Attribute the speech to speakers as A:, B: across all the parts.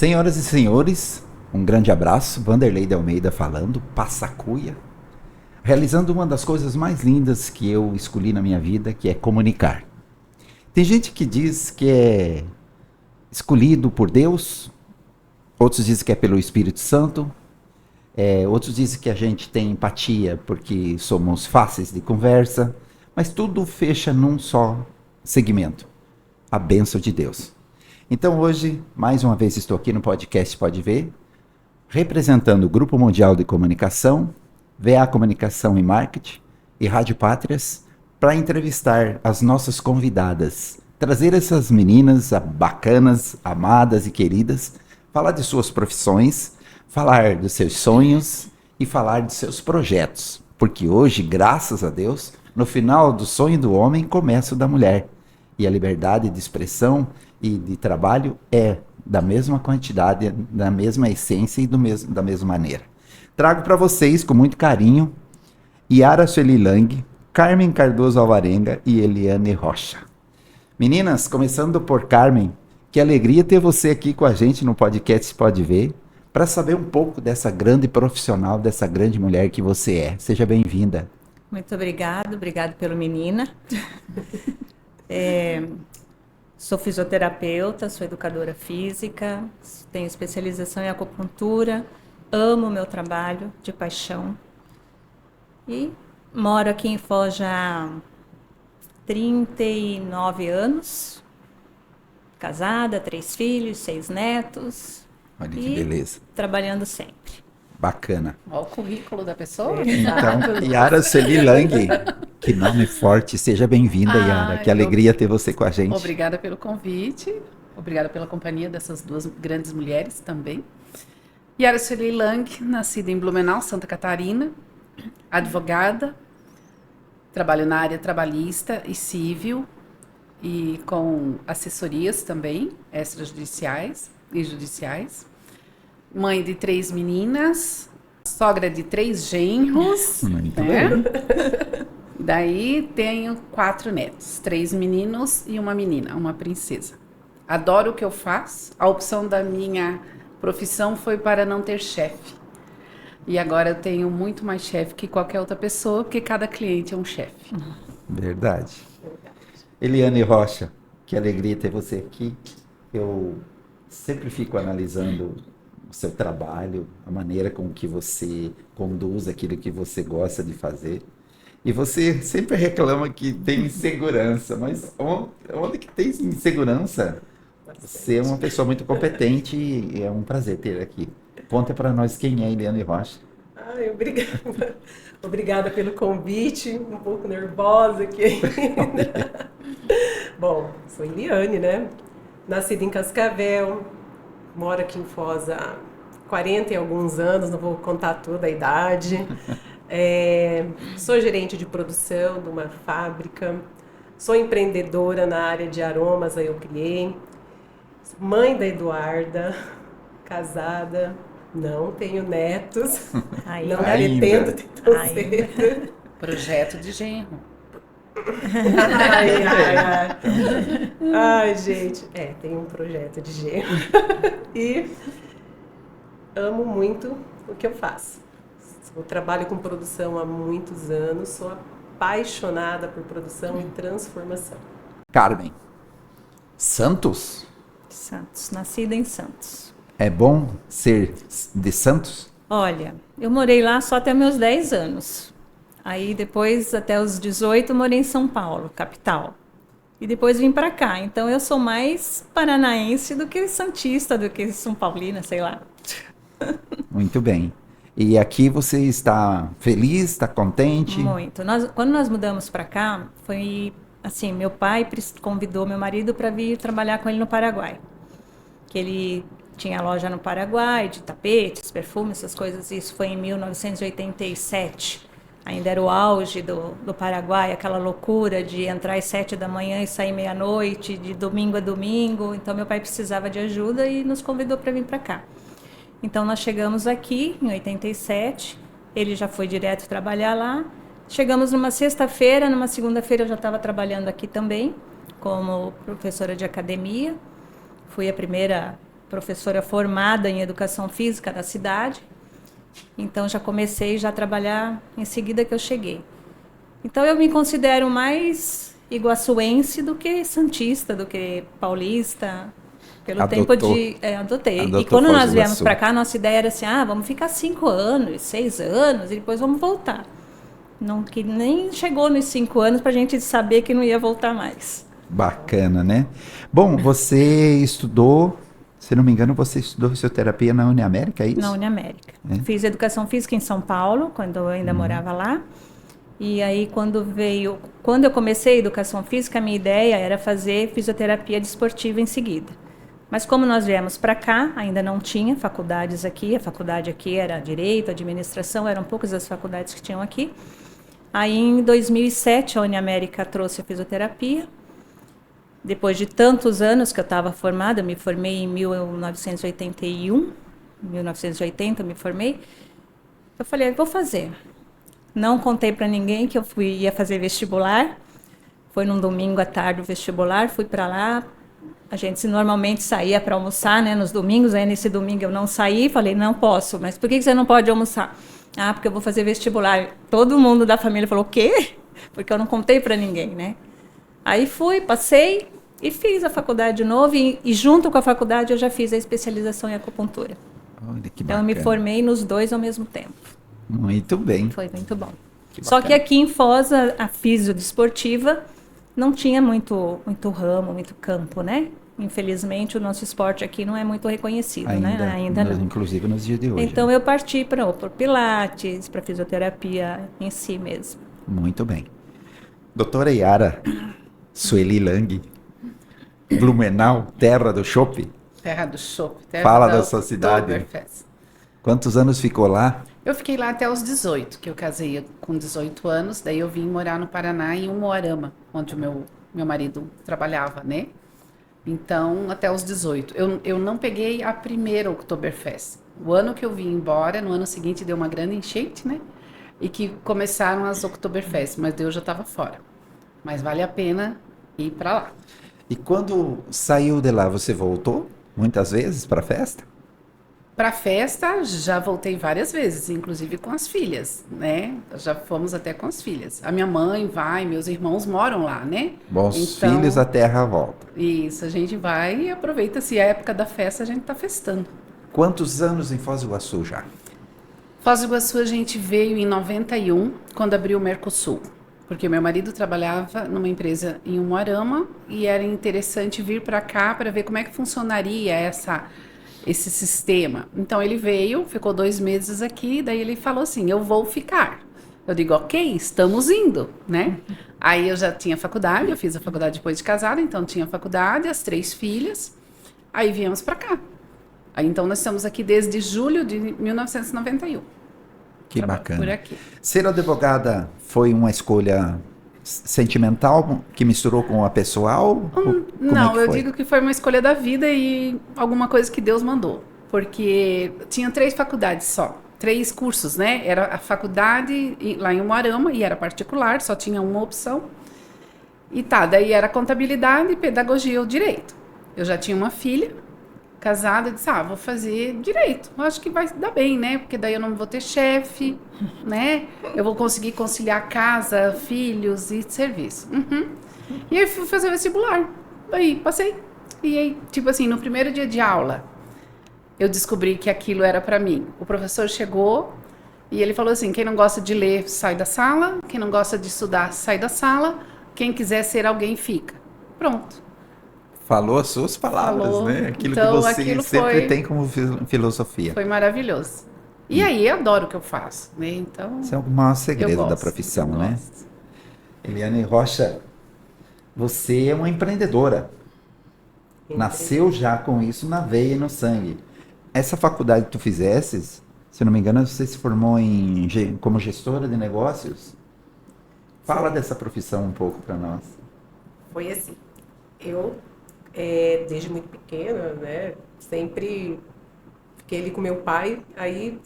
A: Senhoras e senhores, um grande abraço. Vanderlei de Almeida falando, Passacuia, realizando uma das coisas mais lindas que eu escolhi na minha vida, que é comunicar. Tem gente que diz que é escolhido por Deus, outros dizem que é pelo Espírito Santo, outros dizem que a gente tem empatia porque somos fáceis de conversa, mas tudo fecha num só segmento, a bênção de Deus. Então hoje, mais uma vez, estou aqui no podcast Pode Ver, representando o Grupo Mundial de Comunicação, VA Comunicação e Marketing e Rádio Pátrias, para entrevistar as nossas convidadas, trazer essas meninas bacanas, amadas e queridas, falar de suas profissões, falar dos seus sonhos e falar de seus projetos, porque hoje, graças a Deus, no final do sonho do homem começa o da mulher, e a liberdade de expressão e de trabalho é da mesma quantidade, da mesma essência e da mesma maneira. Trago para vocês, com muito carinho, Yara Sueli Lang, Carmen Cardoso Alvarenga e Eliane Rocha. Meninas, começando por Carmen, que alegria ter você aqui com a gente no podcast Pode Ver, para saber um pouco dessa grande profissional, dessa grande mulher que você é. Seja bem-vinda.
B: Muito obrigado pelo menina. Sou fisioterapeuta, sou educadora física, tenho especialização em acupuntura, amo o meu trabalho de paixão e moro aqui em Foz já há 39 anos, casada, 3 filhos, 6 netos.
A: Olha que beleza.
B: Trabalhando sempre.
A: Bacana.
C: Olha o currículo da pessoa.
A: Então, Yara Sueli Lang, que nome forte. Seja bem-vinda, Yara. Que alegria ter você com a gente.
C: Obrigada pelo convite. Obrigada pela companhia dessas duas grandes mulheres também. Yara Sueli Lang, nascida em Blumenau, Santa Catarina, advogada, trabalho na área trabalhista e civil e com assessorias também, extrajudiciais e judiciais. Mãe de 3 meninas, sogra de 3 genros,
A: Muito
C: né?
A: bem.
C: Daí tenho 4 netos, 3 meninos e uma menina, uma princesa. Adoro o que eu faço. A opção da minha profissão foi para não ter chefe. E agora eu tenho muito mais chefe que qualquer outra pessoa, porque cada cliente é um chefe.
A: Verdade. Eliane Rocha, que alegria ter você aqui. Eu sempre fico analisando o seu trabalho, a maneira com que você conduz aquilo que você gosta de fazer. E você sempre reclama que tem insegurança, mas onde que tem insegurança? Você é uma pessoa muito competente e é um prazer ter aqui. Conta para nós quem é Eliane Rocha.
D: Obrigada. Obrigada pelo convite, um pouco nervosa aqui ainda. Bom, sou Eliane, né? Nascida em Cascavel, moro aqui em Foz há 40 e alguns anos, não vou contar toda a idade. Sou gerente de produção de uma fábrica, sou empreendedora na área de aromas, aí eu criei. Mãe da Eduarda, casada, não tenho netos, não pretendo ter tão cedo.
C: Projeto de genro.
D: Ai, gente, tem um projeto de genro. E amo muito o que eu faço. Eu trabalho com produção há muitos anos, sou apaixonada por produção e transformação.
A: Carmen, Santos?
B: Santos, nascida em Santos.
A: É bom ser de Santos?
B: Olha, eu morei lá só até meus 10 anos. Aí depois, até os 18, morei em São Paulo, capital. E depois vim para cá. Então eu sou mais paranaense do que santista, do que São Paulina, sei lá.
A: Muito bem. E aqui você está feliz, está contente?
B: Muito. Quando nós mudamos para cá, foi assim, meu pai convidou meu marido para vir trabalhar com ele no Paraguai. Que ele tinha loja no Paraguai, de tapetes, perfumes, essas coisas. Isso foi em 1987. Ainda era o auge do Paraguai, aquela loucura de entrar às 7 da manhã e sair meia-noite, de domingo a domingo. Então, meu pai precisava de ajuda e nos convidou para vir para cá. Então, nós chegamos aqui em 87, ele já foi direto trabalhar lá. Chegamos numa sexta-feira, numa segunda-feira eu já estava trabalhando aqui também, como professora de academia. Fui a primeira professora formada em educação física da cidade. Então já comecei já a trabalhar em seguida que eu cheguei. Então eu me considero mais iguaçuense do que santista, do que paulista, pelo tempo de... adotei. E quando nós viemos para cá, nossa ideia era assim, vamos ficar 5 anos, 6 anos, e depois vamos voltar. Não, que nem chegou nos 5 anos para a gente saber que não ia voltar mais.
A: Bacana, né? Bom, você estudou, se não me engano, você estudou fisioterapia na Uniamérica, é isso?
B: Na Uniamérica. Fiz educação física em São Paulo, quando eu ainda morava lá. E aí, quando eu comecei a educação física, a minha ideia era fazer fisioterapia desportiva em seguida. Mas como nós viemos para cá, ainda não tinha faculdades aqui. A faculdade aqui era Direito, Administração, eram poucas as faculdades que tinham aqui. Aí, em 2007, a Uniamérica trouxe a fisioterapia. Depois de tantos anos que eu estava formada, eu me formei em 1981, 1980 eu me formei. Eu falei, vou fazer. Não contei para ninguém que eu ia fazer vestibular. Foi num domingo à tarde o vestibular, fui para lá. A gente normalmente saía para almoçar, né, nos domingos. Aí nesse domingo eu não saí, falei, não posso. Mas por que você não pode almoçar? Porque eu vou fazer vestibular. Todo mundo da família falou, o quê? Porque eu não contei para ninguém, né? Aí fui, passei e fiz a faculdade de novo. E junto com a faculdade eu já fiz a especialização em acupuntura.
A: Olha, que
B: então eu me formei nos 2 ao mesmo tempo.
A: Muito bem.
B: Foi muito bom. Só que aqui em Foz, a fisiodesportiva não tinha muito ramo, muito campo, né? Infelizmente, o nosso esporte aqui não é muito reconhecido, né? Ainda não.
A: Inclusive nos dias de hoje.
B: Então, eu parti para o Pilates, para fisioterapia em si mesmo.
A: Muito bem. Doutora Yara Sueli Lang, Blumenau, terra do chopp.
C: Terra do chopp.
A: Fala da sua cidade. Quantos anos ficou lá?
C: Eu fiquei lá até os 18, que eu casei com 18 anos. Daí eu vim morar no Paraná, em Umuarama, onde o meu marido trabalhava, né? Então, até os 18. Eu não peguei a primeira Oktoberfest. O ano que eu vim embora, no ano seguinte deu uma grande enchente, né? E que começaram as Oktoberfest, mas eu já estava fora. Mas vale a pena ir para lá.
A: E quando saiu de lá, você voltou muitas vezes para a festa?
C: Para festa, já voltei várias vezes, inclusive com as filhas, né? Já fomos até com as filhas. A minha mãe vai, meus irmãos moram lá, né?
A: Bons filhos, a terra volta.
C: Isso, a gente vai e aproveita. Se é a época da festa, a gente tá festando.
A: Quantos anos em Foz do Iguaçu já?
C: Foz do Iguaçu a gente veio em 91, quando abriu o Mercosul. Porque meu marido trabalhava numa empresa em Umuarama e era interessante vir para cá para ver como é que funcionaria esse sistema. Então ele veio, ficou 2 meses aqui, daí ele falou assim, eu vou ficar. Eu digo, ok, estamos indo, né? Aí eu já tinha faculdade, eu fiz a faculdade depois de casada, então tinha faculdade, as 3 filhas, aí viemos para cá. Aí então nós estamos aqui desde julho de 1991.
A: Que bacana.
C: Por aqui.
A: Ser advogada foi uma escolha sentimental que misturou com a pessoal?
C: Não, eu digo que foi uma escolha da vida e alguma coisa que Deus mandou. Porque tinha 3 faculdades só, 3 cursos, né? Era a faculdade lá em Umuarama e era particular, só tinha uma opção. E daí era contabilidade, pedagogia ou direito. Eu já tinha uma filha casada, eu disse, vou fazer direito. Eu acho que vai dar bem, né? Porque daí eu não vou ter chefe, né? Eu vou conseguir conciliar casa, filhos e serviço. E aí fui fazer vestibular. Aí passei. E aí, tipo assim, no primeiro dia de aula, eu descobri que aquilo era para mim. O professor chegou e ele falou assim, quem não gosta de ler, sai da sala. Quem não gosta de estudar, sai da sala. Quem quiser ser alguém, fica. Pronto.
A: Falou as suas palavras, né? Aquilo então, que você sempre tem como filosofia.
C: Foi maravilhoso. E aí, eu adoro o que eu faço, né? Então,
A: esse é o maior segredo da profissão, né? Eliane Rocha, você é uma empreendedora. Nasceu já com isso na veia e no sangue. Essa faculdade que tu fizesses, se não me engano, você se formou como gestora de negócios? Fala dessa profissão um pouco para nós.
D: Foi assim, eu... desde muito pequena, né, sempre fiquei ali com meu pai, aí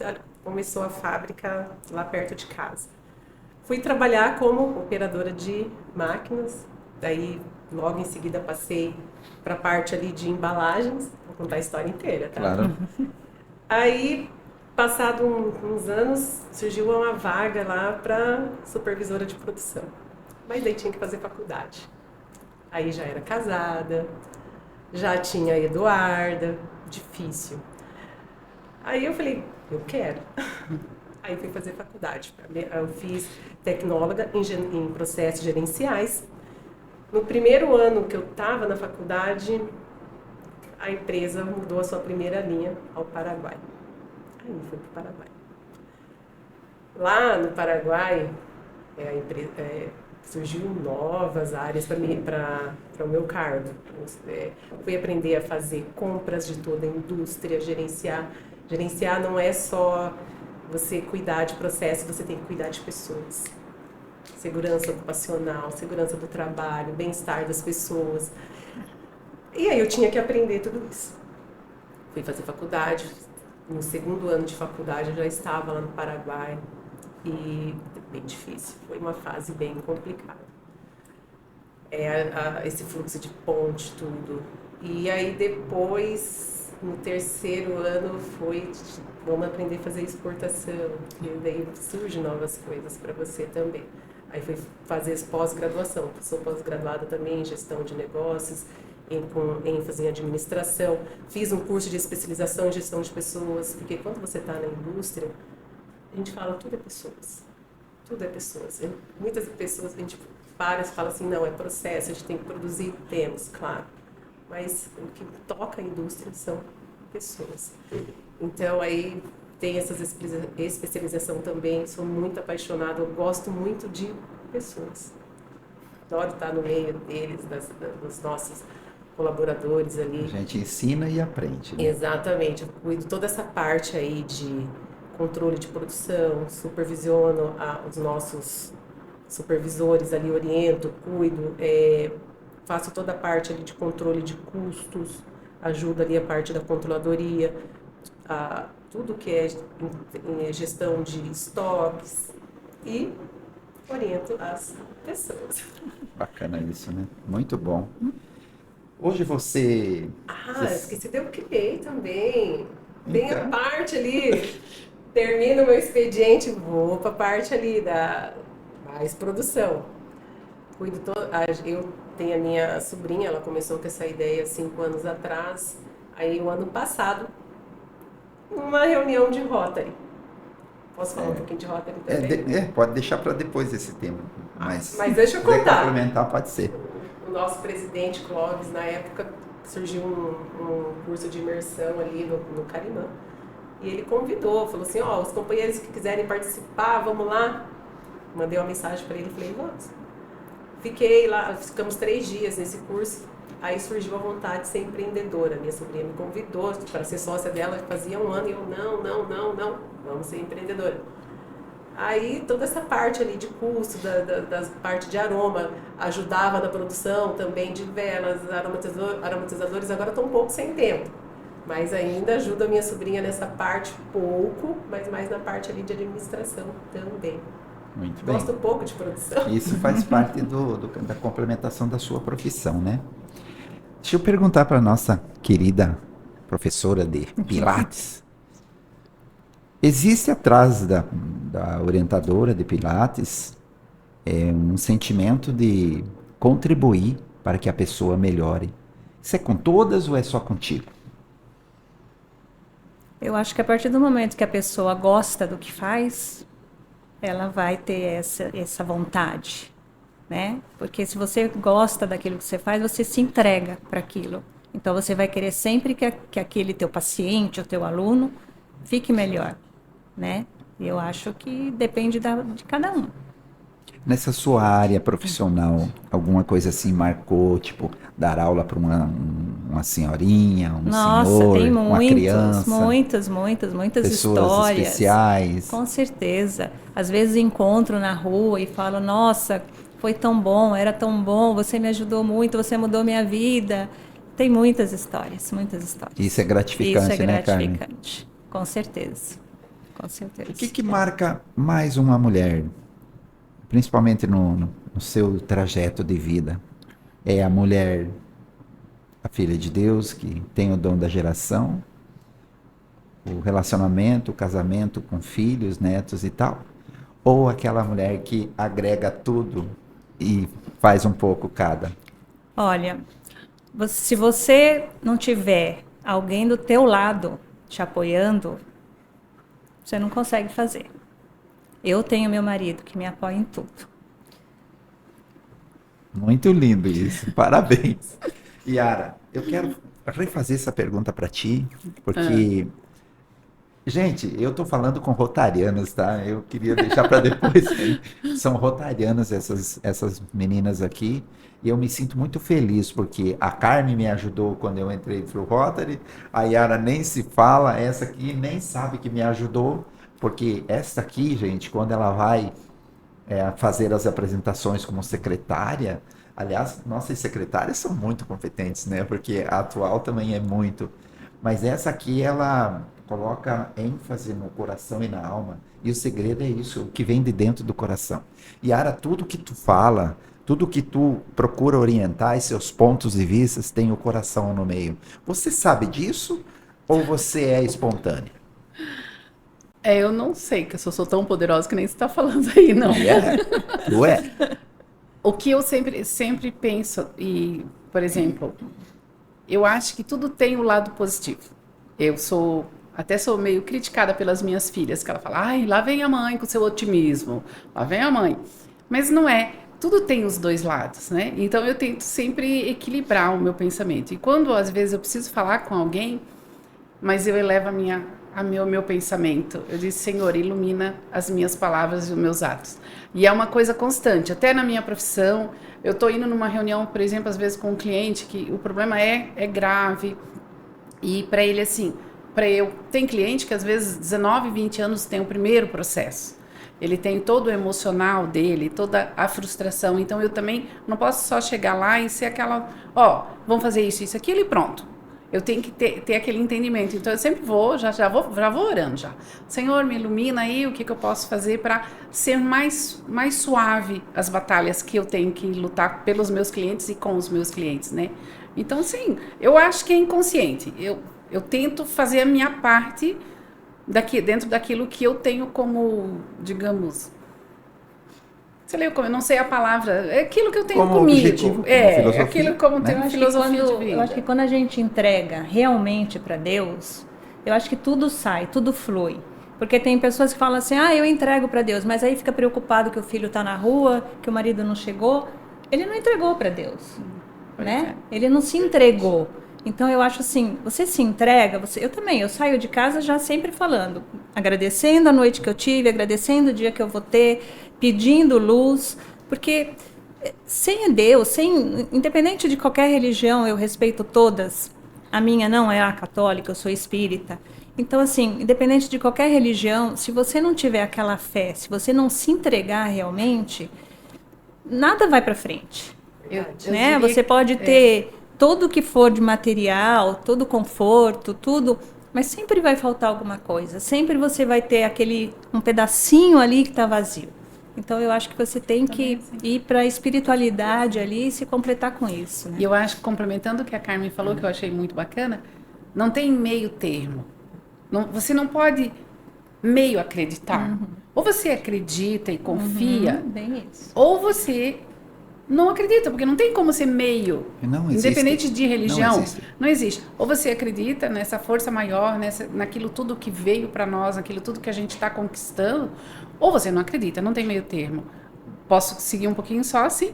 D: começou a fábrica lá perto de casa. Fui trabalhar como operadora de máquinas, daí Logo em seguida passei para a parte ali de embalagens, vou contar a história inteira, tá?
A: Claro.
D: Aí, passado uns anos, surgiu uma vaga lá para supervisora de produção. Mas daí tinha que fazer faculdade. Aí já era casada, já tinha a Eduarda, difícil. Aí eu falei, eu quero. Aí fui fazer faculdade. Eu fiz tecnóloga em processos gerenciais. No primeiro ano que eu estava na faculdade, a empresa mudou a sua primeira linha ao Paraguai. Aí fui para o Paraguai. Lá no Paraguai, surgiu novas áreas para o meu cargo. Fui aprender a fazer compras de toda a indústria, gerenciar. Gerenciar não é só você cuidar de processo, você tem que cuidar de pessoas. Segurança ocupacional, segurança do trabalho, bem-estar das pessoas. E aí eu tinha que aprender tudo isso. Fui fazer faculdade. No segundo ano de faculdade eu já estava lá no Paraguai. E bem difícil, foi uma fase bem complicada. Esse fluxo de ponte, tudo. E aí depois, no terceiro ano, vamos aprender a fazer exportação. E daí surgem novas coisas para você também. Aí fui fazer pós-graduação. Sou pós-graduada também em gestão de negócios, com ênfase em administração. Fiz um curso de especialização em gestão de pessoas, porque quando você está na indústria, a gente fala, tudo é pessoas. Tudo é pessoas. Muitas pessoas, a gente fala assim, não, é processo, a gente tem que produzir, temos, claro. Mas o que toca a indústria são pessoas. Então, aí tem essa especialização também, sou muito apaixonada, eu gosto muito de pessoas. Adoro estar no meio deles, dos nossos colaboradores ali.
A: A gente ensina e aprende. Né?
D: Exatamente, eu cuido toda essa parte aí de controle de produção, supervisiono os nossos supervisores ali, oriento, cuido, faço toda a parte ali de controle de custos, ajudo ali a parte da controladoria, tudo que é em gestão de estoques e oriento as pessoas.
A: Bacana isso, né? Muito bom. Hoje você...
D: Esqueci de eu criei também. Tem a
A: Então.
D: parte ali... Termino o meu expediente, vou para a parte ali da mais produção. Eu tenho a minha sobrinha, ela começou com essa ideia 5 anos atrás. Aí, o ano passado, uma reunião de Rotary. Posso falar um pouquinho de Rotary também?
A: Pode deixar para depois esse tema. Mas
D: deixa eu contar.
A: Complementar, pode ser.
D: O nosso presidente, Clóvis, na época, surgiu um curso de imersão ali no Carimã. E ele convidou, falou assim, os companheiros que quiserem participar, vamos lá. Mandei uma mensagem para ele, falei, vamos. Fiquei lá, ficamos 3 dias nesse curso. Aí surgiu a vontade de ser empreendedora. Minha sobrinha me convidou para ser sócia dela, fazia 1 ano, e eu, não, vamos ser empreendedora. Aí toda essa parte ali de custo, da parte de aroma, ajudava na produção também de velas, aromatizadores, agora estou um pouco sem tempo. Mas ainda ajudo a minha sobrinha nessa parte pouco, mas mais na parte ali de administração também.
A: Muito bem.
D: Gosto pouco de produção.
A: Isso faz parte da complementação da sua profissão, né? Deixa eu perguntar para a nossa querida professora de Pilates. Existe atrás da orientadora de Pilates um sentimento de contribuir para que a pessoa melhore? Isso é com todas ou é só contigo?
B: Eu acho que a partir do momento que a pessoa gosta do que faz, ela vai ter essa vontade, né? Porque se você gosta daquilo que você faz, você se entrega para aquilo. Então você vai querer sempre que aquele teu paciente, o teu aluno, fique melhor, né? E eu acho que depende de cada um.
A: Nessa sua área profissional, alguma coisa assim marcou, tipo, dar aula para uma senhorinha, senhor,
B: tem
A: uma criança?
B: muitas
A: pessoas
B: histórias.
A: Especiais.
B: Com certeza. Às vezes encontro na rua e falo, nossa, foi tão bom, era tão bom, você me ajudou muito, você mudou minha vida. Tem muitas histórias, muitas histórias.
A: Isso é gratificante,
B: Isso é
A: né, Carmen?
B: gratificante, com certeza. Com certeza.
A: O que marca mais uma mulher, principalmente no seu trajeto de vida? é a mulher, a filha de Deus, que tem o dom da geração, o relacionamento, o casamento com filhos, netos e tal, ou aquela mulher que agrega tudo e faz um pouco cada?
B: Olha, se você não tiver alguém do teu lado te apoiando, você não consegue fazer. Eu tenho meu marido que me apoia em tudo.
A: Muito lindo isso, parabéns. Yara, eu quero refazer essa pergunta para ti, porque, gente, eu estou falando com rotarianas, tá? Eu queria deixar para depois. São rotarianas essas meninas aqui, e eu me sinto muito feliz, porque a Carmen me ajudou quando eu entrei pro Rotary, a Yara nem se fala, essa aqui nem sabe que me ajudou, porque essa aqui, gente, quando ela vai fazer as apresentações como secretária. Aliás, nossas secretárias são muito competentes, né? Porque a atual também é muito. Mas essa aqui, ela coloca ênfase no coração e na alma. E o segredo é isso, o que vem de dentro do coração. Yara, tudo que tu fala, tudo que tu procura orientar, e seus pontos de vista, tem o coração no meio. Você sabe disso ou você é espontânea?
C: Eu não sei, que eu sou tão poderosa que nem você está falando aí, não.
A: Tu é.
C: O que eu sempre penso, e, por exemplo, eu acho que tudo tem o lado positivo. Até sou meio criticada pelas minhas filhas, que ela fala, ai, lá vem a mãe com seu otimismo, lá vem a mãe. Mas não é, tudo tem os dois lados, né? Então eu tento sempre equilibrar o meu pensamento. E quando, às vezes, eu preciso falar com alguém, mas eu elevo o meu pensamento. Eu disse, Senhor, ilumina as minhas palavras e os meus atos. E é uma coisa constante. Até na minha profissão, eu estou indo numa reunião, por exemplo, às vezes com um cliente, que o problema é grave. E para ele, assim, tem cliente que às vezes 19, 20 anos tem o primeiro processo. Ele tem todo o emocional dele, toda a frustração. Então eu também não posso só chegar lá e ser aquela, vamos fazer isso, aquilo e pronto. Eu tenho que ter aquele entendimento. Então, eu sempre já vou orando já. Senhor, me ilumina aí, o que eu posso fazer para ser mais suave as batalhas que eu tenho que lutar pelos meus clientes e com os meus clientes, né? Então, sim, eu acho que é inconsciente. Eu tento fazer a minha parte dentro daquilo que eu tenho como, digamos... eu não sei a palavra, é aquilo que eu tenho
A: como
C: comigo.
A: Objetivo,
C: Aquilo como tem uma filosofia de vida.
B: Eu acho que quando a gente entrega realmente para Deus, eu acho que tudo sai, tudo flui. Porque tem pessoas que falam assim, eu entrego para Deus, mas aí fica preocupado que o filho está na rua, que o marido não chegou. Ele não entregou para Deus, né? Ele não se entregou. Então eu acho assim, você se entrega, eu saio de casa já sempre falando, agradecendo a noite que eu tive, agradecendo o dia que eu vou ter, pedindo luz, porque sem Deus, independente de qualquer religião, eu respeito todas, a minha não é a católica, eu sou espírita, então assim, independente de qualquer religião, se você não tiver aquela fé, se você não se entregar realmente, nada vai para frente, né? Você pode ter tudo que for de material, todo conforto, tudo, mas sempre vai faltar alguma coisa, sempre você vai ter um pedacinho ali que está vazio. Então, eu acho que você tem que ir para a espiritualidade ali e se completar com isso. Né?
C: E eu acho que, complementando o que a Carmen falou, que eu achei muito bacana, não tem meio termo. Você não pode meio acreditar. Ou você acredita e confia,
B: bem isso.
C: ou você não acredita, porque não tem como ser meio.
A: Não existe.
C: Independente de religião,
A: não existe.
C: Ou você acredita nessa força maior, naquilo tudo que veio para nós, naquilo tudo que a gente está conquistando, ou você não acredita, não tem meio termo. Posso seguir um pouquinho só assim?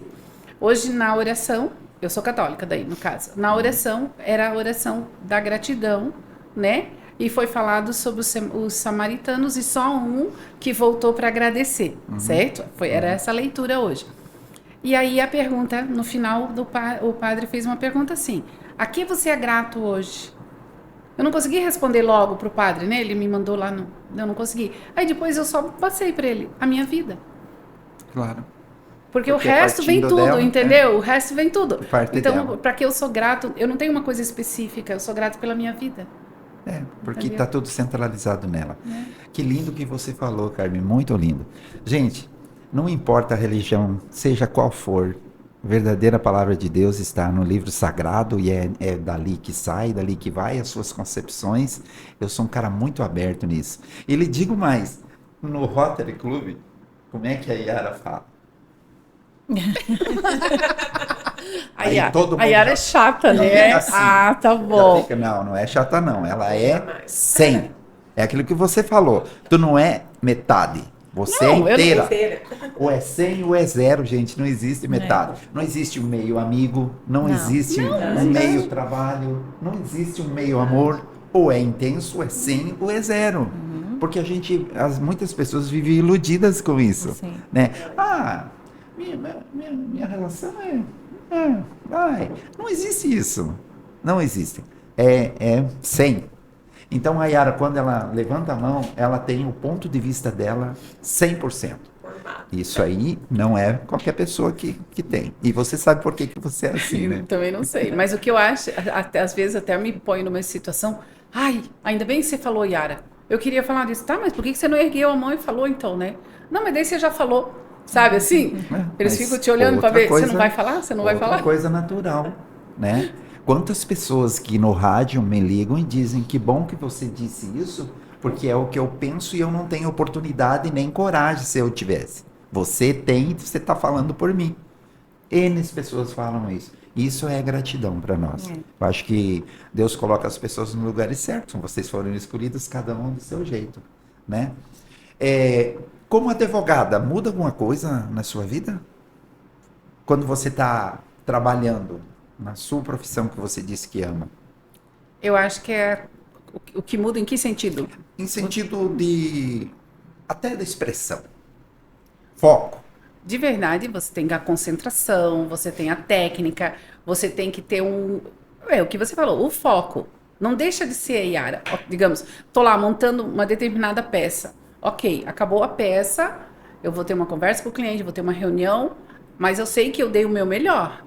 C: Hoje, na oração, eu sou católica daí, no caso, na oração, era a oração da gratidão, né? E foi falado sobre os samaritanos e só um que voltou para agradecer, certo? Era essa leitura hoje. E aí a pergunta, no final, o padre fez uma pergunta assim, a que você é grato hoje? Eu não consegui responder logo para o padre, né? Ele me mandou lá, eu não consegui. Aí depois eu só passei para ele a minha vida.
A: Claro.
C: Porque o resto vem tudo, dela, entendeu? O resto vem tudo. Então, para que eu sou grato, eu não tenho uma coisa específica, eu sou grato pela minha vida.
A: Porque está tudo centralizado nela. Que lindo que você falou, Carmen, muito lindo. Gente, não importa a religião, seja qual for, verdadeira palavra de Deus está no livro sagrado e é dali que sai, dali que vai, as suas concepções. Eu sou um cara muito aberto nisso. E lhe digo mais, no Rotary Club, como é que a Yara fala? Aí todo
C: A
A: mundo
C: Yara
A: já
C: é chata,
A: fica
C: né?
A: assim.
C: Ah, tá
A: Já
C: bom.
A: fica, não é chata não, ela é 100. É aquilo que você falou. Tu não é metade, você
C: Não,
A: é
C: eu não-
A: inteira.
D: Inteira.
A: Ou é 100 ou é zero, gente. Não existe metade. Não existe um meio amigo, não,
B: Não.
A: existe um meio trabalho, não existe um meio amor. Ou é intenso, ou é 100 ou é zero. Porque muitas pessoas vivem iludidas com isso.
B: Sim.
A: Né? Ah, minha relação vai. Não existe isso. Não existe. É 100. Então a Yara, quando ela levanta a mão, ela tem o ponto de vista dela 100%. Isso aí não é qualquer pessoa que tem. E você sabe por que você é assim, né?
C: Também não sei. Mas o que eu acho, às vezes até me põe numa situação. Ai, ainda bem que você falou, Yara. Eu queria falar disso. Tá, mas por que você não ergueu a mão e falou então, né? Não, mas daí você já falou. Sabe assim? Eles
A: Mas
C: ficam te olhando para
A: outra
C: ver. Você
A: coisa-
C: não vai falar? Você não vai
A: outra
C: falar?
A: coisa natural, né? Quantas pessoas que no rádio me ligam e dizem que bom que você disse isso, porque é o que eu penso e eu não tenho oportunidade nem coragem se eu tivesse. Você tem, você está falando por mim. N pessoas falam isso. Isso é gratidão para nós. Eu acho que Deus coloca as pessoas no lugares certos. Vocês foram escolhidos, cada um do seu jeito, né? Como advogada, muda alguma coisa na sua vida? Quando você está trabalhando na sua profissão que você disse que ama?
C: Eu acho que é o que muda em que sentido?
A: Em sentido até da expressão. Foco.
C: De verdade, você tem a concentração, você tem a técnica, você tem que ter o que você falou, o foco. Não deixa de ser, Yara. Digamos, tô lá montando uma determinada peça. Ok, acabou a peça, eu vou ter uma conversa com o cliente, vou ter uma reunião, mas eu sei que eu dei o meu melhor,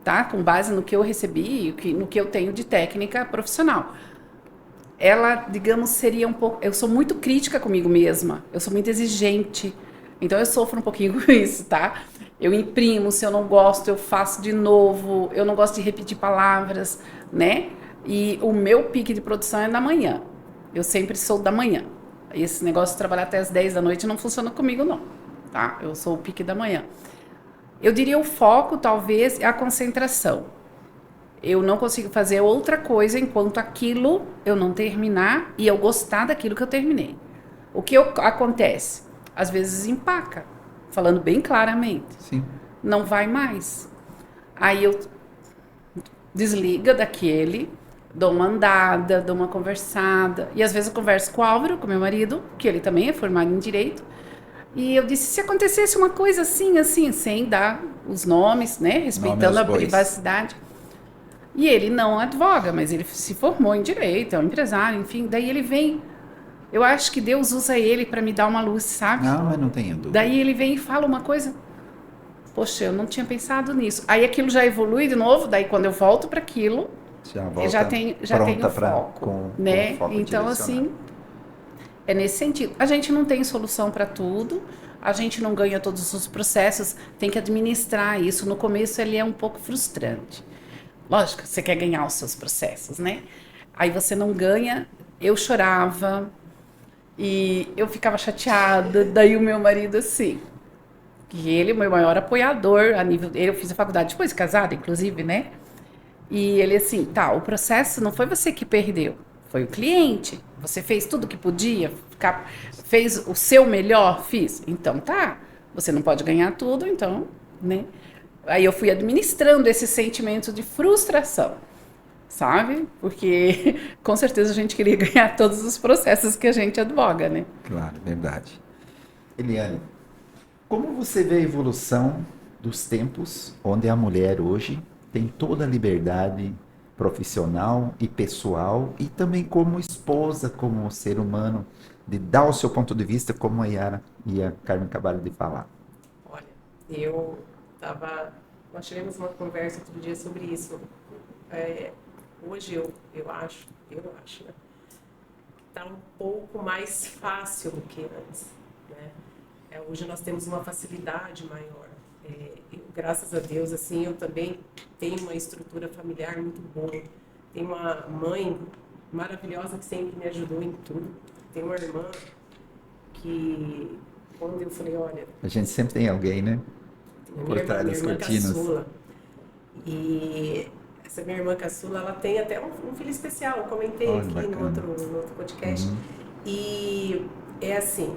C: tá? Com base no que eu recebi, no que eu tenho de técnica profissional. Ela, digamos, seria um pouco... Eu sou muito crítica comigo mesma, eu sou muito exigente, então eu sofro um pouquinho com isso, tá? Eu imprimo, se eu não gosto, eu faço de novo, eu não gosto de repetir palavras, né? E o meu pique de produção é na manhã. Eu sempre sou da manhã. Esse negócio de trabalhar até as 10 da noite não funciona comigo, não, tá? Eu sou o pique da manhã. Eu diria o foco, talvez, é a concentração. Eu não consigo fazer outra coisa enquanto aquilo eu não terminar e eu gostar daquilo que eu terminei. O que acontece? Às vezes empaca, falando bem claramente.
A: Sim.
C: Não vai mais. Aí eu desliga daquele, dou uma andada, dou uma conversada. E às vezes eu converso com o Álvaro, com meu marido, que ele também é formado em Direito. E eu disse, se acontecesse uma coisa assim, assim, sem dar os nomes, né? Respeitando a privacidade. E ele não advoga, mas ele se formou em Direito, é um empresário, enfim. Daí ele vem... Eu acho que Deus usa ele para me dar uma luz, sabe?
A: Não, mas não tenho dúvida.
C: Daí ele vem e fala uma coisa... Poxa, eu não tinha pensado nisso. Aí aquilo já evolui de novo, daí quando eu volto para aquilo, eu já tenho foco, né? Então, assim, é nesse sentido. A gente não tem solução para tudo, a gente não ganha todos os processos, tem que administrar isso. No começo ele é um pouco frustrante. Lógico, você quer ganhar os seus processos, né? Aí você não ganha, eu chorava e eu ficava chateada, daí o meu marido assim... que ele é o meu maior apoiador a nível... Eu fiz a faculdade depois de casada, inclusive, né? E ele assim, tá, o processo não foi você que perdeu, foi o cliente. Você fez tudo o que podia, fez o seu melhor, fiz. Então tá, você não pode ganhar tudo, então, né? Aí eu fui administrando esse sentimento de frustração, sabe? Porque com certeza a gente queria ganhar todos os processos que a gente advoga, né?
A: Claro, verdade. Eliane, como você vê a evolução dos tempos onde a mulher hoje tem toda a liberdade profissional e pessoal e também como esposa, como ser humano, de dar o seu ponto de vista, como a Yara e a Carmen acabaram de falar?
D: Olha, nós tivemos uma conversa outro dia sobre isso. Hoje eu acho, né, que está um pouco mais fácil do que antes, né? Hoje nós temos uma facilidade maior. graças a Deus, assim, eu também tenho uma estrutura familiar muito boa. Tenho uma mãe maravilhosa que sempre me ajudou em tudo. Tenho uma irmã que, quando eu falei, olha...
A: A gente sempre tem alguém, né? Por trás das cortinas.
D: Caçula. E essa minha irmã caçula, ela tem até um filho especial, eu comentei aqui no outro podcast. E é assim,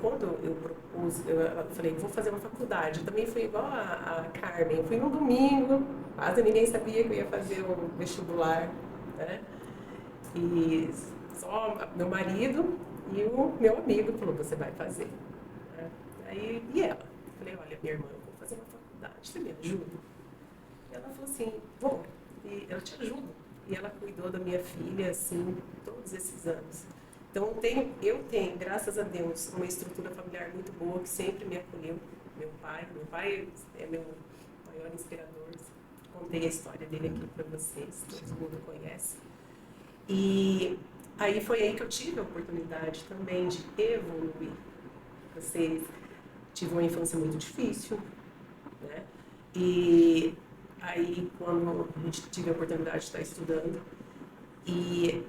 D: quando eu propus, eu falei, vou fazer uma faculdade. Eu também fui igual a Carmen, eu fui num domingo, quase ninguém sabia que eu ia fazer o vestibular, né? E só meu marido e o meu amigo falou, você vai fazer. Né? Aí, e ela? Eu falei, olha, minha irmã, eu vou fazer uma faculdade, você me ajuda? E ela falou assim, vou, e eu te ajudo. E ela cuidou da minha filha, assim, todos esses anos. Então, eu tenho, graças a Deus, uma estrutura familiar muito boa, que sempre me acolheu. Meu pai é meu maior inspirador. Contei a história dele aqui para vocês, todo mundo conhece. E aí foi aí que eu tive a oportunidade também de evoluir. Tive uma infância muito difícil, né? E aí, quando a gente tive a oportunidade de estar estudando, e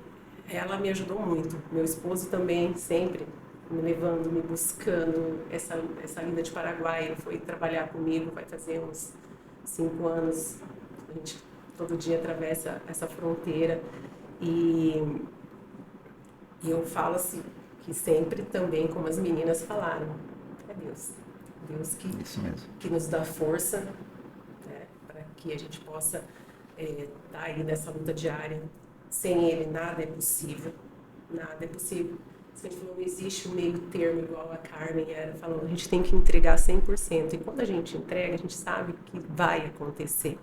D: ela me ajudou muito. Meu esposo também, sempre me levando, me buscando. Essa linda de Paraguai, ele foi trabalhar comigo, vai fazer uns 5 anos. A gente todo dia atravessa essa fronteira. E eu falo assim, que sempre também, como as meninas falaram, é Deus. Deus que nos dá força, né, para que a gente possa estar aí nessa luta diária. Sem Ele, nada é possível. Nada é possível. Você falou, não existe um meio termo igual a Carmen era falando. A gente tem que entregar 100%. E quando a gente entrega, a gente sabe que vai acontecer.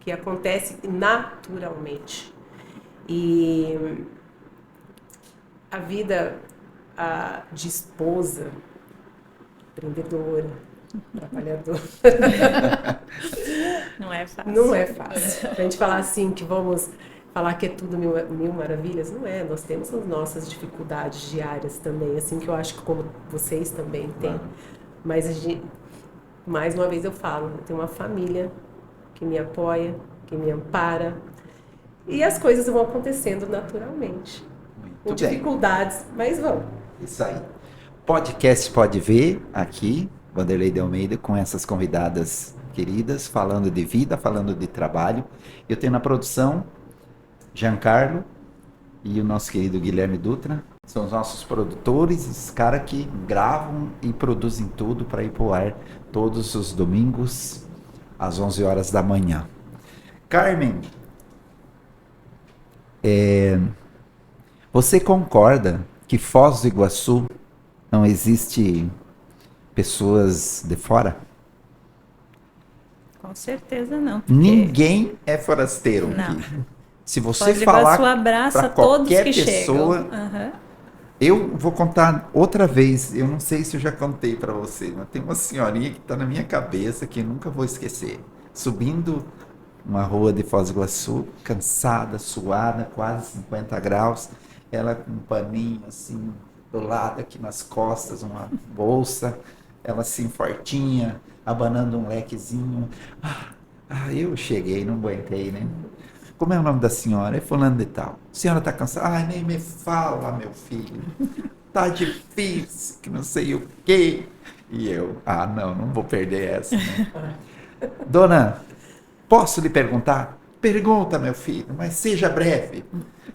D: Que acontece naturalmente. E a vida de esposa, empreendedora, trabalhadora.
B: Não é fácil.
D: Não é fácil. A gente falar assim que vamos falar que é tudo mil maravilhas, não é. Nós temos as nossas dificuldades diárias também, assim que eu acho que como vocês também têm. Mas mais uma vez eu falo, eu tenho uma família que me apoia, que me ampara. E as coisas vão acontecendo naturalmente. Com dificuldades, mas vão.
A: Isso aí. Podcast Pode Ver, aqui, Vanderlei de Almeida, com essas convidadas queridas, falando de vida, falando de trabalho. Eu tenho na produção Giancarlo e o nosso querido Guilherme Dutra. São os nossos produtores, os caras que gravam e produzem tudo para ir pro ar todos os domingos, às 11 horas da manhã. Carmen, você concorda que Foz do Iguaçu não existe pessoas de fora?
B: Com certeza não. Porque...
A: Ninguém é forasteiro.
B: Não.
A: Aqui. Se você
B: Foz do
A: falar
B: Iguaçu abraça
A: para
B: todos
A: qualquer
B: que
A: pessoa,
B: chegam.
A: eu vou contar outra vez. Eu não sei se eu já contei para você, mas tem uma senhorinha que está na minha cabeça que eu nunca vou esquecer. Subindo uma rua de Foz do Iguaçu, cansada, suada, quase 50 graus. Ela com um paninho assim do lado aqui nas costas, uma bolsa, ela assim fortinha, abanando um lequezinho. Eu cheguei, não aguentei, né? Como é o nome da senhora? É fulano de tal. A senhora tá cansada? Ai, nem me fala, meu filho. Tá difícil, que não sei o quê. E eu, não vou perder essa, né? Dona, posso lhe perguntar? Pergunta, meu filho, mas seja breve.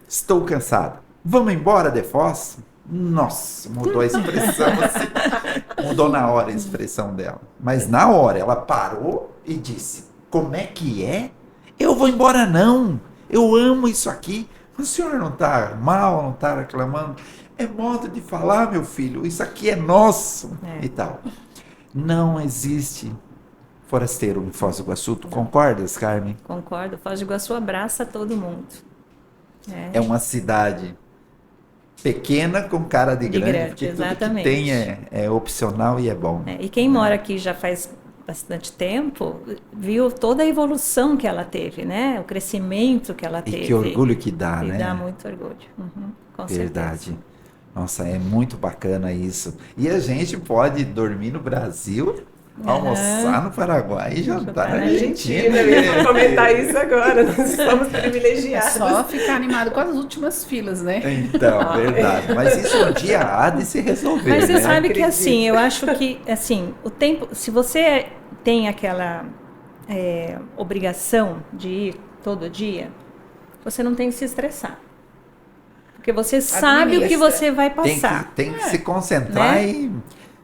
A: Estou cansado. Vamos embora de Foz? Nossa, mudou a expressão assim. Mudou na hora a expressão dela. Mas na hora ela parou e disse, como é que é? Eu vou embora não. Eu amo isso aqui. O senhor não está mal, não está reclamando? É modo de falar, meu filho. Isso aqui é nosso. E tal. Não existe forasteiro em Foz do Iguaçu. Tu concordas, Carmen?
B: Concordo. Foz do Iguaçu abraça todo mundo.
A: É uma cidade pequena com cara de grande, porque
B: exatamente.
A: Tudo que tem é opcional e é bom.
B: E quem mora aqui já faz bastante tempo, viu toda a evolução que ela teve, né? O crescimento que ela teve.
A: E que orgulho que dá, né?
B: E dá muito orgulho. Com
A: Verdade.
B: certeza.
A: Nossa, é muito bacana isso. E a gente pode dormir no Brasil almoçar no Paraguai e jantar na
D: Argentina,
A: Argentina.
D: eu ia comentar isso agora, nós estamos
C: É
D: privilegiados.
C: só ficar animado com as últimas filas, né?
A: Então, verdade. Mas isso um dia há de se resolver,
B: Mas você
A: né?
B: sabe que
D: Acredito.
B: assim, eu acho que assim, o tempo, se você tem aquela obrigação de ir todo dia, você não tem que se estressar. Porque você sabe o que você vai passar.
A: Tem que se concentrar
B: Né?
A: e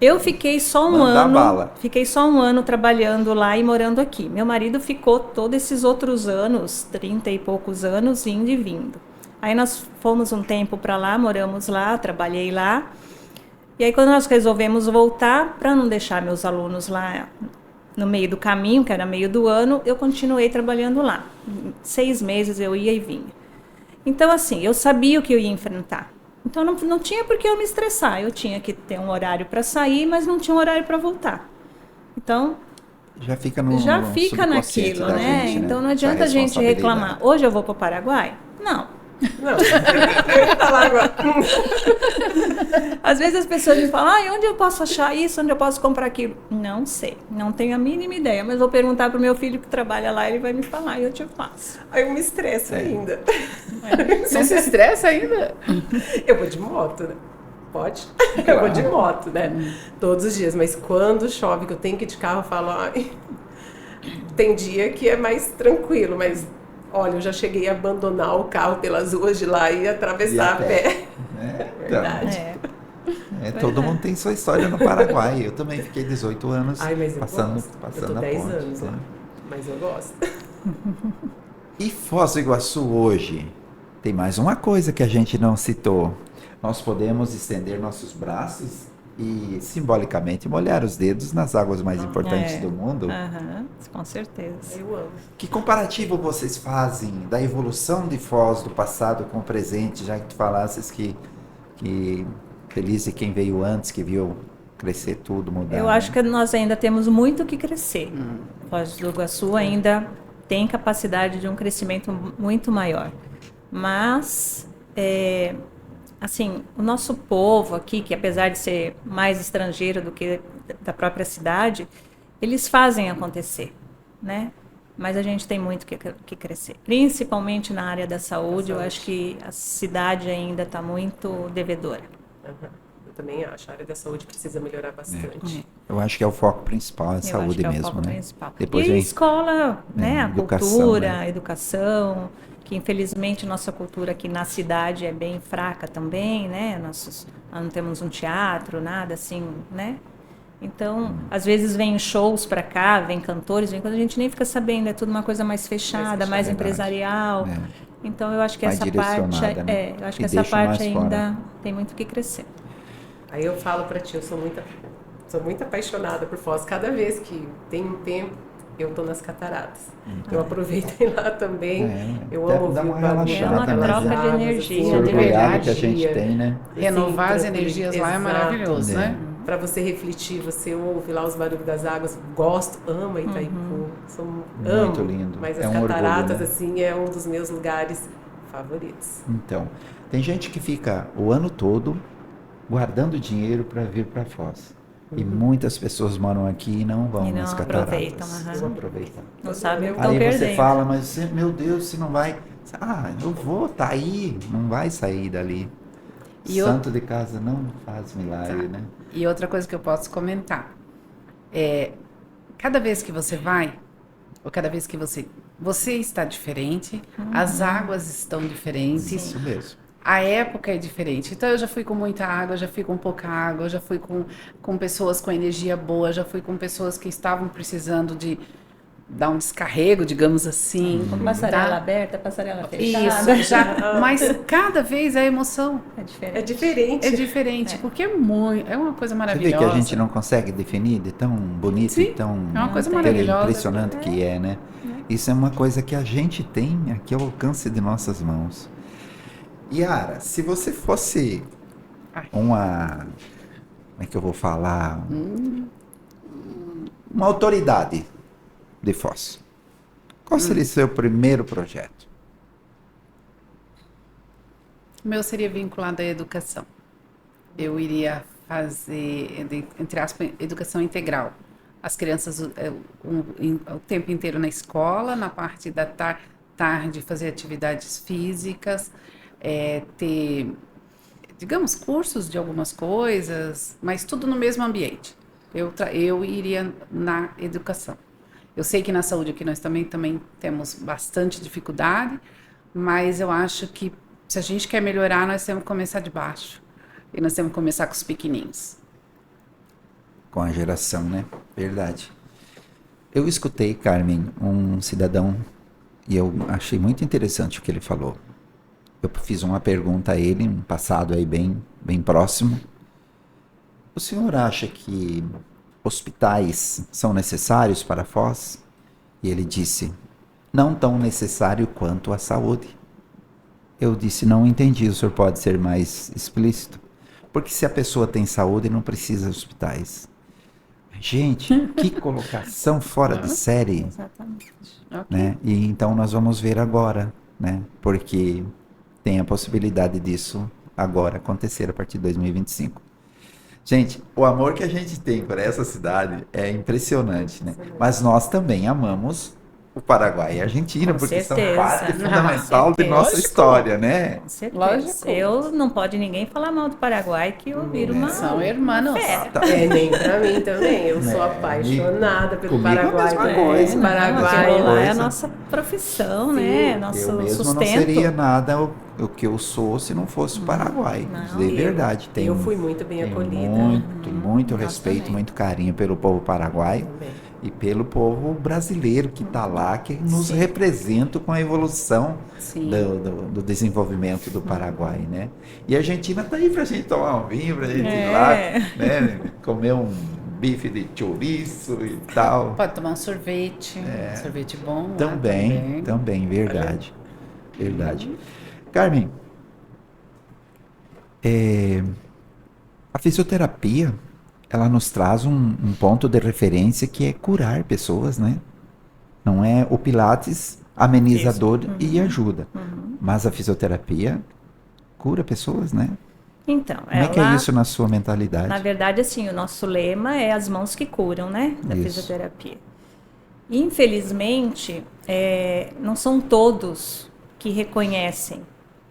B: Eu fiquei só um
A: Mandar
B: ano,
A: bala.
B: fiquei só um ano trabalhando lá e morando aqui. Meu marido ficou todos esses outros anos, 30 e poucos anos, indo e vindo. Aí nós fomos um tempo para lá, moramos lá, trabalhei lá. E aí quando nós resolvemos voltar, para não deixar meus alunos lá no meio do caminho, que era meio do ano, eu continuei trabalhando lá. 6 meses eu ia e vinha. Então assim, eu sabia o que eu ia enfrentar. Então não tinha por que eu me estressar. Eu tinha que ter um horário para sair, mas não tinha um horário para voltar. Então
A: já fica no
B: já
A: no
B: fica
A: subconsciente
B: naquilo,
A: da
B: né?
A: gente,
B: Então não
A: Essa
B: adianta a gente
A: responsabilidade.
B: reclamar. Hoje eu vou para o Paraguai? Não.
D: Não, eu ia falar agora.
B: Às vezes as pessoas me falam, onde eu posso achar isso, onde eu posso comprar aquilo? Não sei, não tenho a mínima ideia, mas vou perguntar para o meu filho que trabalha lá, ele vai me falar e eu te faço.
D: Aí eu me estresso ainda.
C: Você se estressa ainda?
D: Eu vou de moto, né? Pode? Eu vou de moto, né? Todos os dias. Mas quando chove, que eu tenho que ir de carro, eu falo, ai, tem dia que é mais tranquilo, mas olha, eu já cheguei a abandonar o carro pelas ruas de lá e atravessar a pé.
A: Então, todo mundo tem sua história no Paraguai. Eu também fiquei 18 anos
D: Ai, mas eu
A: passando
D: gosto.
A: passando
D: Eu tô
A: a
D: 10
A: ponte.
D: anos lá,
A: né?
D: mas eu gosto.
A: E Foz do Iguaçu hoje tem mais uma coisa que a gente não citou. Nós podemos estender nossos braços e simbolicamente molhar os dedos nas águas mais importantes do mundo.
B: Aham, com certeza.
D: Eu amo.
A: Que comparativo vocês fazem da evolução de Foz do passado com o presente, já que tu falasses que feliz é quem veio antes, que viu crescer tudo, mudar.
B: Eu acho que nós ainda temos muito que crescer. Foz do Iguaçu ainda tem capacidade de um crescimento muito maior. Mas, assim, o nosso povo aqui, que apesar de ser mais estrangeiro do que da própria cidade, eles fazem acontecer, né? Mas a gente tem muito que crescer. Principalmente na área da saúde, eu acho que a cidade ainda está muito devedora.
D: Uhum. Eu também acho. A área da saúde precisa melhorar bastante.
A: Eu acho que é o foco principal, a
B: Eu
A: saúde
B: acho que é o
A: mesmo,
B: foco
A: né?
B: principal.
A: Depois
B: e a
A: vem
B: escola, né, a
A: educação,
B: cultura,
A: né?
B: a educação, que infelizmente nossa cultura aqui na cidade é bem fraca também, né? Nós não temos um teatro, nada assim, né? Então, às vezes vem shows para cá, vem cantores, vem quando a gente nem fica sabendo, é tudo uma coisa mais fechada, mais empresarial.
A: É.
B: Então, eu acho que
A: Mais
B: essa parte,
A: direcionada, né?
B: eu acho
A: E
B: que essa
A: deixa
B: parte
A: nós
B: ainda
A: fora.
B: tem muito que crescer.
D: Aí eu falo pra ti, eu sou muito apaixonada por Foz. Cada vez que tem um tempo, eu tô nas cataratas. Eu aproveitei lá também. Eu
A: Deve
D: amo
A: dar
D: ouvir o
A: uma
D: barulho
A: relaxada,
D: daquelas
A: né?
B: troca de
D: águas,
B: energia,
A: Esse
D: assim,
B: de
A: orgulhado
B: verdade.
A: que a gente tem, né?
C: Renovar as
D: tranquilo.
C: energias lá é
D: Exato.
C: maravilhoso, né?
D: Para você refletir, você ouve lá os barulhos das águas. Gosto, amo Itaipu.
A: Muito lindo.
D: Mas
A: É
D: as
A: um orgulho,
D: cataratas,
A: né?
D: assim, é um dos meus lugares favoritos.
A: Então, tem gente que fica o ano todo guardando dinheiro para vir para Foz. E muitas pessoas moram aqui e não vão
B: E não
A: nas cataratas.
B: aproveitam, aham.
A: Não aproveitam.
B: Não sabem o que estão
A: Aí
B: perdendo.
A: você fala, mas você, meu Deus, você não vai. Ah, eu vou, tá aí, não vai sair dali.
C: E
A: Santo de casa não faz milagre, né?
C: E outra coisa que eu posso comentar é, cada vez que você vai, ou cada vez que você está diferente, as águas estão diferentes,
A: Isso mesmo.
C: a época é diferente. Então eu já fui com muita água, já fui com pouca água, já fui com pessoas com energia boa, já fui com pessoas que estavam precisando de dar um descarrego, digamos assim.
B: Com passarela
C: tá?
B: aberta, passarela fechada.
C: Isso, já, mas cada vez a emoção
B: É diferente.
D: É diferente.
C: é diferente, porque é uma coisa
A: Você
C: maravilhosa.
A: vê que a gente não consegue definir de tão bonito
C: Sim,
A: e tão
C: é uma coisa
A: tão
C: maravilhosa.
A: impressionante que é, né? Isso é uma coisa que a gente tem aqui ao alcance de nossas mãos. Yara, se você fosse uma... Como é que eu vou falar? Uma autoridade de Foz. Qual seria o seu primeiro projeto?
C: O meu seria vinculado à educação. Eu iria fazer, entre aspas, educação integral. as crianças o tempo inteiro na escola, na parte da tarde fazer atividades físicas, ter, digamos, cursos de algumas coisas, mas tudo no mesmo ambiente. Eu iria na educação. Eu sei que na saúde aqui nós também temos bastante dificuldade, mas eu acho que se a gente quer melhorar, nós temos que começar de baixo. E nós temos que começar com os pequenininhos.
A: Com a geração, né? Verdade. Eu escutei, Carmen, um cidadão, e eu achei muito interessante o que ele falou. Eu fiz uma pergunta a ele, um passado aí bem próximo. O senhor acha que hospitais são necessários para Foz? E ele disse, não tão necessário quanto a saúde. Eu disse, não entendi, o senhor pode ser mais explícito? Porque se a pessoa tem saúde, não precisa de hospitais. Gente, que colocação fora de série.
B: Exatamente.
A: Né? E então nós vamos ver agora, né? Porque tem a possibilidade disso agora acontecer a partir de 2025. Gente, o amor que a gente tem por essa cidade é impressionante, né? Mas nós também amamos o Paraguai e a Argentina,
B: Com
A: porque
B: certeza.
A: são parte fundamental de
B: certeza.
A: nossa
C: Lógico.
A: história, né?
B: Com certeza.
C: Lógico.
B: Eu não pode ninguém falar mal do Paraguai que eu viro uma
C: São irmãos.
B: fera.
D: Nem pra mim também. Eu sou apaixonada pelo
A: Comigo é a
D: Paraguai.
A: mesma
D: né?
A: coisa.
D: Paraguai.
B: Aquilo lá é a
A: coisa.
B: nossa profissão,
D: Sim.
B: né?
A: Eu
B: Nosso
A: mesmo
B: sustento.
A: não seria nada o que eu sou se não fosse o Paraguai.
B: Não.
A: De verdade.
D: Eu fui muito bem
A: tenho
D: acolhida.
A: muito
B: Nós
A: respeito,
B: também.
A: muito carinho pelo povo paraguaio.
D: Também.
A: E pelo povo brasileiro que está lá, que nos representa com a evolução
C: Sim.
A: do desenvolvimento do Paraguai, né? E a Argentina está aí para a gente tomar um vinho, para a gente ir
B: É.
A: lá, né? Comer um bife de chouriço e tal.
C: Pode tomar um sorvete, sorvete bom. lá
A: Também, verdade. Verdade. Carmen, a fisioterapia, ela nos traz um ponto de referência que é curar pessoas, né? Não é o Pilates amenizador e ajuda, mas a fisioterapia cura pessoas, né?
B: Então,
A: Como é que é isso na sua mentalidade?
B: Na verdade, assim, o nosso lema é as mãos que curam, né? Da
A: Isso.
B: fisioterapia. Infelizmente, não são todos que reconhecem.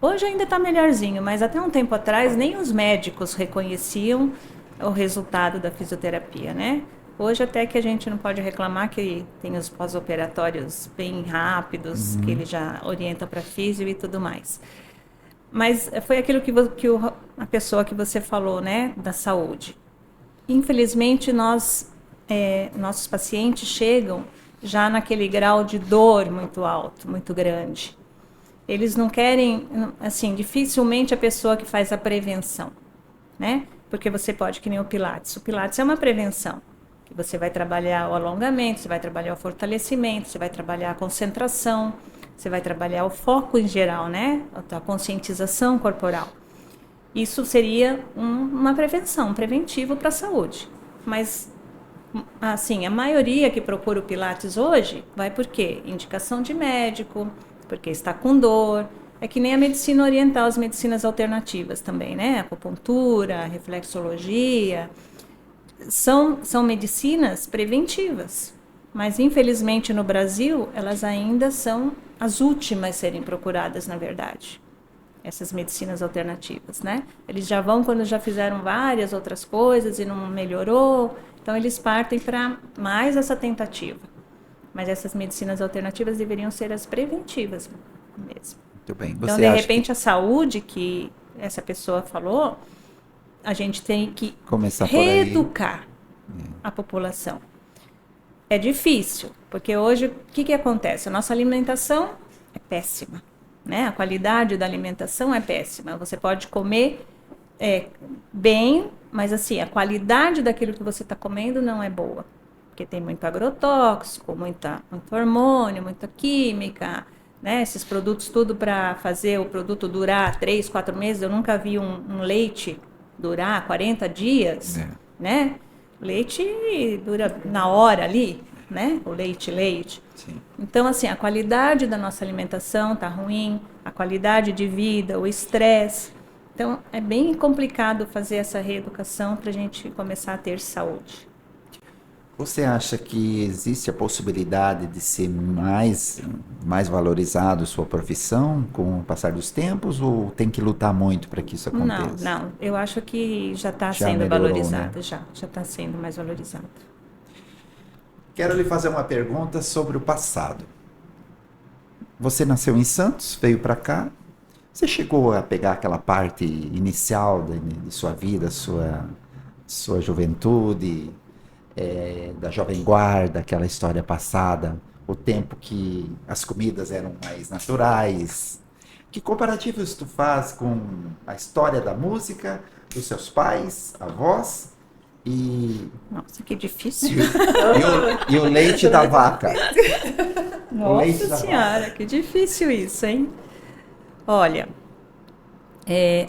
B: Hoje ainda está melhorzinho, mas até um tempo atrás nem os médicos reconheciam o resultado da fisioterapia, né? Hoje até que a gente não pode reclamar que tem os pós-operatórios bem rápidos, que ele já orienta para físio e tudo mais. Mas foi aquilo que a pessoa que você falou, né, da saúde. Infelizmente, nossos pacientes chegam já naquele grau de dor muito alto, muito grande. Eles não querem, assim, dificilmente a pessoa que faz a prevenção, né? Porque você pode, que nem o Pilates. O Pilates é uma prevenção. Que você vai trabalhar o alongamento, você vai trabalhar o fortalecimento, você vai trabalhar a concentração, você vai trabalhar o foco em geral, né? A conscientização corporal. Isso seria uma prevenção, um preventivo para a saúde. Mas, assim, a maioria que procura o Pilates hoje vai por quê? Indicação de médico, porque está com dor. É que nem a medicina oriental, as medicinas alternativas também, né? Acupuntura, reflexologia. São medicinas preventivas, mas infelizmente no Brasil elas ainda são as últimas a serem procuradas, na verdade, essas medicinas alternativas, né? Eles já vão quando já fizeram várias outras coisas e não melhorou, então eles partem para mais essa tentativa. Mas essas medicinas alternativas deveriam ser as preventivas mesmo.
A: Muito bem.
B: Então, de repente, a saúde que essa pessoa falou, a gente tem que
A: começar
B: reeducar a população. É difícil, porque hoje o que acontece? A nossa alimentação é péssima, né? A qualidade da alimentação é péssima. Você pode comer bem, mas assim, a qualidade daquilo que você está comendo não é boa. Porque tem muito agrotóxico, muito hormônio, muita química, né? Esses produtos tudo para fazer o produto durar 3, 4 meses. Eu nunca vi um leite durar 40 dias, né? Leite dura na hora ali, né? O leite.
A: Sim.
B: Então, assim, a qualidade da nossa alimentação tá ruim, a qualidade de vida, o estresse. Então, é bem complicado fazer essa reeducação para a gente começar a ter saúde.
A: Você acha que existe a possibilidade de ser mais valorizado sua profissão com o passar dos tempos ou tem que lutar muito para que isso aconteça?
B: Não. Eu acho que já está
A: Já
B: sendo
A: melhorou,
B: valorizado,
A: né?
B: já está sendo mais valorizado.
A: Quero lhe fazer uma pergunta sobre o passado. Você nasceu em Santos, veio para cá. Você chegou a pegar aquela parte inicial de sua vida, sua juventude, da Jovem Guarda, aquela história passada, o tempo que as comidas eram mais naturais. Que comparativos tu faz com a história da música, dos seus pais, avós e
B: Nossa, que difícil.
A: o leite da vaca? O leite
B: Nossa
A: da
B: Senhora, que difícil isso, hein? Olha,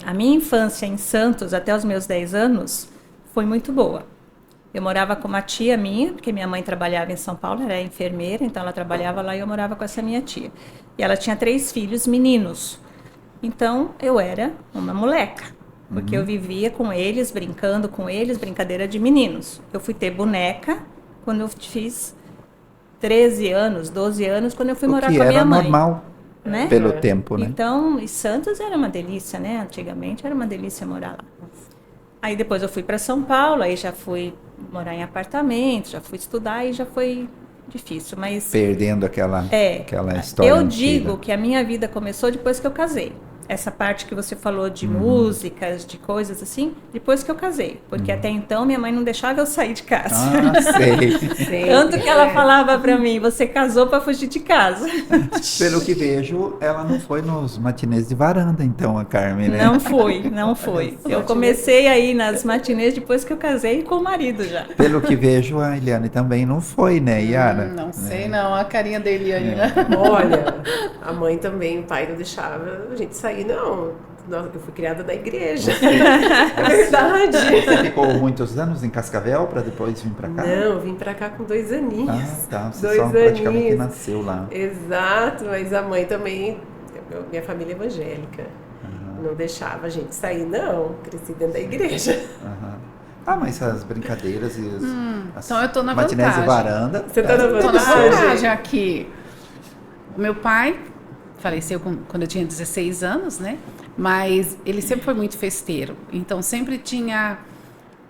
B: a minha infância em Santos, até os meus 10 anos, foi muito boa. Eu morava com uma tia minha, porque minha mãe trabalhava em São Paulo, era enfermeira, então ela trabalhava lá e eu morava com essa minha tia. E ela tinha 3 filhos meninos. Então, eu era uma moleca, porque eu vivia com eles, brincando com eles, brincadeira de meninos. Eu fui ter boneca quando eu fiz 13 anos, 12 anos, quando eu fui morar com a minha mãe.
A: Normal,
B: Né?
A: pelo tempo, né?
B: Então, e Santos era uma delícia, né? Antigamente era uma delícia morar lá. Aí depois eu fui para São Paulo, aí já fui morar em apartamento, já fui estudar e já foi difícil, mas
A: Perdendo aquela história
B: eu
A: antiga.
B: digo que a minha vida começou depois que eu casei. Essa parte que você falou de músicas, de coisas assim, depois que eu casei. Porque até então minha mãe não deixava eu sair de casa.
A: Sei.
B: Tanto que ela falava pra mim, você casou pra fugir de casa.
A: Pelo que vejo, ela não foi nos matinês de varanda, então, a Carmen, né?
B: Não foi. Eu comecei a ir nas matinês depois que eu casei com o marido já.
A: Pelo que vejo, a Eliane também não foi, né, Yara?
C: Não sei não, a carinha da Eliane, né?
D: Olha, a mãe também, o pai não deixava a gente sair, não. Nossa, eu fui criada na igreja. É verdade.
A: Você ficou muitos anos em Cascavel para depois vir para cá?
D: Não, eu vim pra cá com 2 aninhos.
A: Ah, tá. Você
D: 2
A: só praticamente
D: aninhos.
A: nasceu lá.
D: Exato, mas a mãe também, minha família é evangélica, não deixava a gente sair, não. Cresci dentro da igreja.
A: Aham. Ah, mas as brincadeiras e as
C: Então eu tô na
A: matinés de
C: vantagem.
A: varanda.
D: Você tá na
C: Tô na
D: vantagem?
C: vantagem aqui. O meu pai faleceu quando eu tinha 16 anos, né? Mas ele sempre foi muito festeiro. Então sempre tinha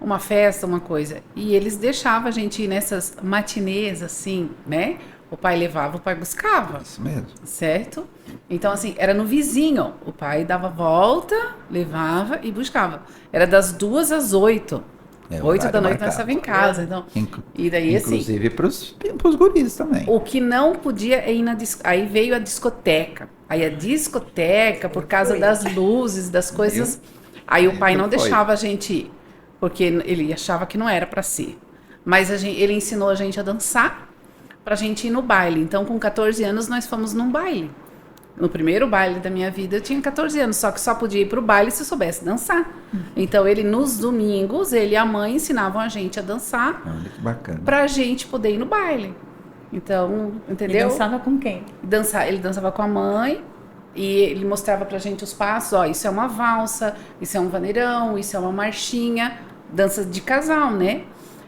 C: uma festa, uma coisa. E eles deixavam a gente ir nessas matinês, assim, né? O pai levava, o pai buscava.
A: Isso mesmo.
C: Certo? Então, assim, era no vizinho. O pai dava volta, levava e buscava. Era das 2 às 8.
A: É,
C: 8 da
A: horário
C: noite nós
A: marcado.
C: estávamos em casa. Então, e daí, assim,
A: Inclusive para os guris também.
C: o que não podia é ir na aí veio a discoteca. Aí a discoteca, por causa das luzes, das coisas. Aí o pai não
A: Foi.
C: deixava a gente ir, porque ele achava que não era para ser. Mas ele ensinou a gente a dançar pra gente ir no baile. Então, com 14 anos, nós fomos num baile. No primeiro baile da minha vida, eu tinha 14 anos, só que só podia ir pro baile se eu soubesse dançar. Então, nos domingos, ele e a mãe ensinavam a gente a dançar
A: Olha que bacana.
C: pra gente poder ir no baile. Então,
B: E
C: entendeu?
B: dançava com quem?
C: Ele dançava com a mãe e ele mostrava pra gente os passos. Ó, isso é uma valsa, isso é um vaneirão, isso é uma marchinha. Dança de casal, né?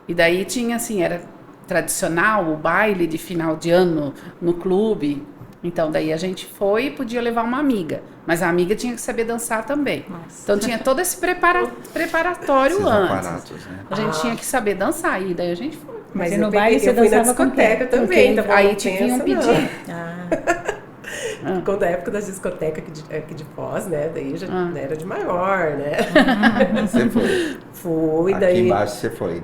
C: E daí tinha, assim, era tradicional o baile de final de ano no clube. Então, daí a gente foi e podia levar uma amiga. Mas a amiga tinha que saber dançar também.
B: Nossa.
C: Então, tinha todo esse preparatório
A: Esses
C: antes.
A: aparatos, né?
C: A gente tinha que saber dançar. E daí a gente foi.
B: Mas
D: eu
B: no baile você
D: eu fui na
B: dançava com quem?
D: discoteca
C: Com
D: também.
C: quem?
D: Então
C: Aí
D: não
C: te
D: tem
C: vinham
D: essa,
C: pedir.
D: Quando a época das discotecas aqui de Foz, né? Daí já era de maior, né?
A: Você foi.
D: Fui,
A: Aqui
D: daí...
A: embaixo você foi.